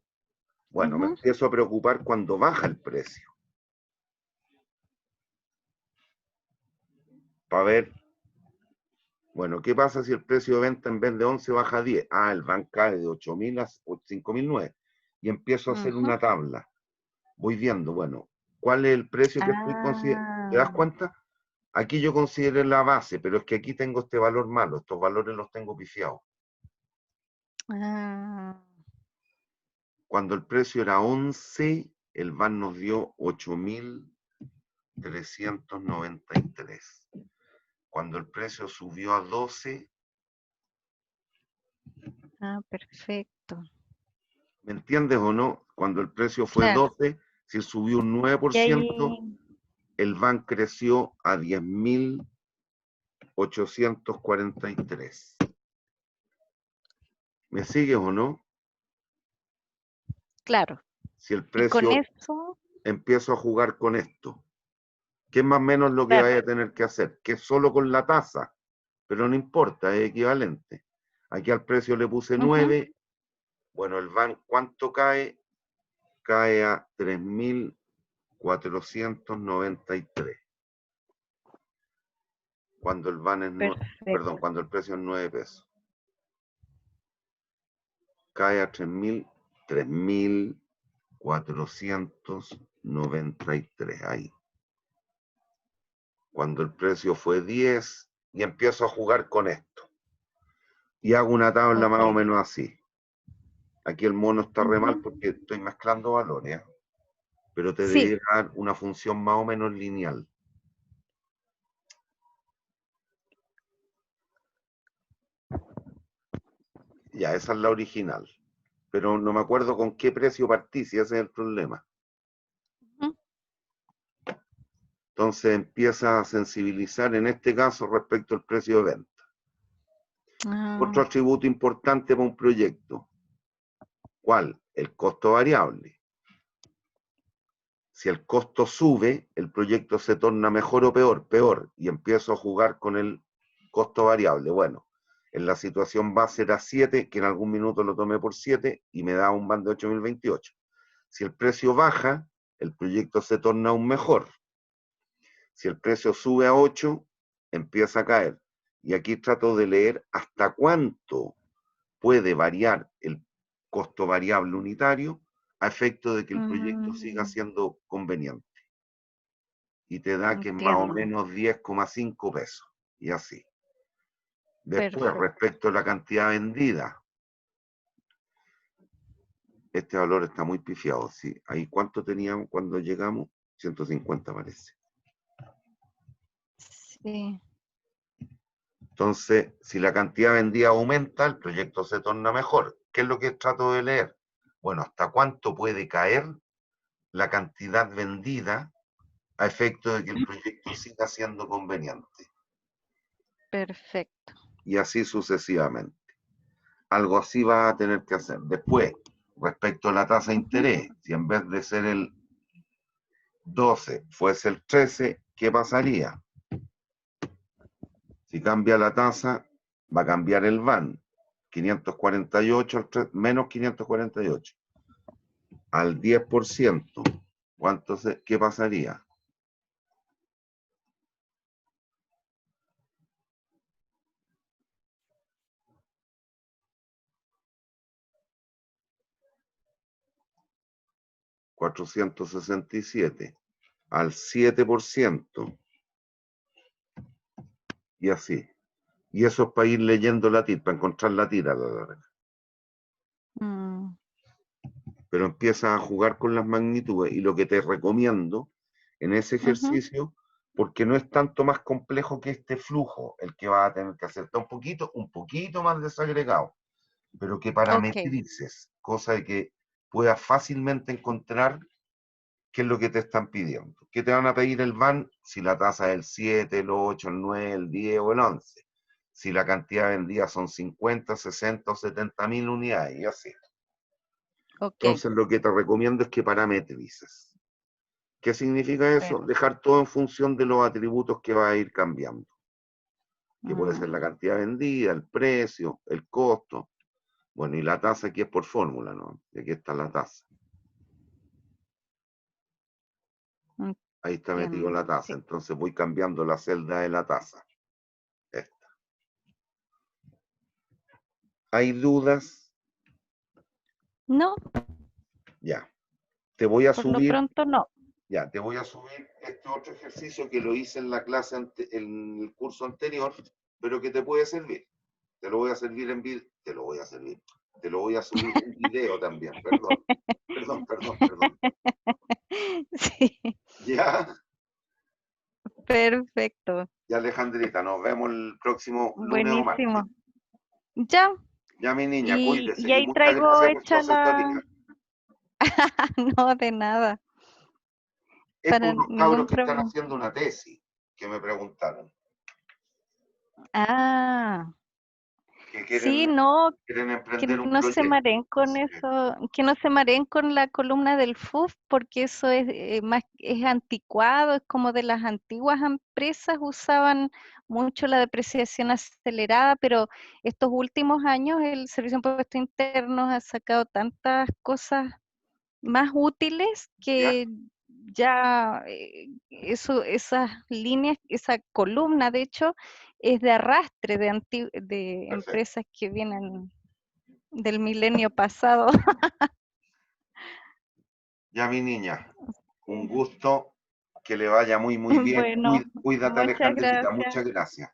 Bueno, me Ujú. empiezo a preocupar cuando baja el precio. Para ver, bueno, ¿qué pasa si el precio de venta en vez de 11 baja a 10? Ah, el van cae de 8.000 a 5.009. Y empiezo a hacer Ujú. una tabla. Voy viendo, bueno, ¿cuál es el precio que estoy considerando? ¿Te das Ah, cuenta? Aquí yo consideré la base, pero es que aquí tengo este valor malo. Estos valores los tengo pifiados. ah, Cuando el precio era 11, el VAN nos dio 8.393. Cuando el precio subió a 12, perfecto. ¿me entiendes o no? Cuando el precio fue Claro. 12, si subió un nueve por Y ahí, ciento, el VAN creció a 10.843. ¿Me sigues o no? claro. Si el Y con precio, eso, empiezo a jugar con esto, ¿qué es más o menos lo que claro. vaya a tener que hacer? Que solo con la tasa, pero no importa, es equivalente. Aquí al precio le puse 9. Bueno, el VAN, ¿cuánto cae? Cae a 3.493. Cuando el VAN es Perfecto. cuando el precio es 9 pesos. Cae a 3.493 ahí. Cuando el precio fue 10 y empiezo a jugar con esto. Y hago una tabla más o menos así. Aquí el mono está re mal porque estoy mezclando valores, ¿eh? Pero te debe dar una función más o menos lineal. Ya, esa es la original. Pero no me acuerdo con qué precio partí, si ese es el problema. Entonces empieza a sensibilizar en este caso respecto al precio de venta. Otro atributo importante para un proyecto. ¿Cuál? El costo variable. Si el costo sube, el proyecto se torna mejor o peor, peor, y empiezo a jugar con el costo variable. Bueno, en la situación base era 7, que en algún minuto lo tomé por 7 y me da un VAN de 8.028. Si el precio baja, el proyecto se torna aún mejor. Si el precio sube a 8, empieza a caer. Y aquí trato de leer hasta cuánto puede variar el costo variable unitario a efecto de que el proyecto siga siendo conveniente. Y te da que es más o menos 10,5 pesos. Y así. Después, respecto a la cantidad vendida, este valor está muy pifiado. ¿Sí? Ahí, ¿cuánto teníamos cuando llegamos? 150 parece. Sí. Entonces, si la cantidad vendida aumenta, el proyecto se torna mejor. ¿Qué es lo que trato de leer? Bueno, ¿hasta cuánto puede caer la cantidad vendida a efecto de que el proyecto siga siendo conveniente? Perfecto. Y así sucesivamente. Algo así va a tener que hacer. Después, respecto a la tasa de interés, si en vez de ser el 12 fuese el 13, ¿qué pasaría? Si cambia la tasa, va a cambiar el VAN. 548 menos 548. Al 10%, ¿qué pasaría? $467 al 7%, y así. Y eso es para ir leyendo la tira, para encontrar la tira a la larga. Pero empieza a jugar con las magnitudes, y lo que te recomiendo en ese ejercicio, porque no es tanto más complejo que este flujo el que vas a tener que hacer. Está un poquito más desagregado, pero que parametrices, cosa de que puedas fácilmente encontrar qué es lo que te están pidiendo. ¿Qué te van a pedir el VAN? Si la tasa es el 7, el 8, el 9, el 10 o el 11. Si la cantidad vendida son 50, 60 o 70 mil unidades, y así. Entonces, lo que te recomiendo es que parametrices. ¿Qué significa eso? Dejar todo en función de los atributos que va a ir cambiando. Que puede ser la cantidad vendida, el precio, el costo. Bueno, y la tasa aquí es por fórmula, ¿no? Y aquí está la tasa. Ahí está metido la tasa. Entonces voy cambiando la celda de la tasa. Esta. ¿Hay dudas? No. Ya. Te voy a subir. Por lo pronto no. Ya, te voy a subir este otro ejercicio que lo hice en la clase, en el curso anterior, pero que te puede servir. Te lo voy a servir en video. Te lo voy a servir. Te lo voy a subir en video también. Perdón. Sí. Ya. Perfecto. Ya, Alejandrita, nos vemos el próximo lunes o martes. Buenísimo. Ya. Ya, mi niña, cuídese. Y ahí muchas traigo gracias por su hecha la... asesoría. No, de nada. Es por Para unos ningún cabros que están problema. haciendo una tesis, que me preguntaron. Ah. que Sí, no, quieren que emprender un no se proyecto. mareen con Entonces, eso, que no se mareen con la columna del FUF, porque eso es más, es anticuado, es como de las antiguas empresas usaban mucho la depreciación acelerada, pero estos últimos años el Servicio de Impuestos Internos ha sacado tantas cosas más útiles ¿ya? que ya eso, esas líneas, esa columna, de hecho, es de arrastre de Perfecto. empresas que vienen del milenio pasado. Ya, mi niña, un gusto, que le vaya muy, muy bien. Bueno, Cuídate, muchas Alejandrita, gracias. muchas gracias.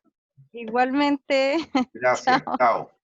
Igualmente, Gracias, chao. chao.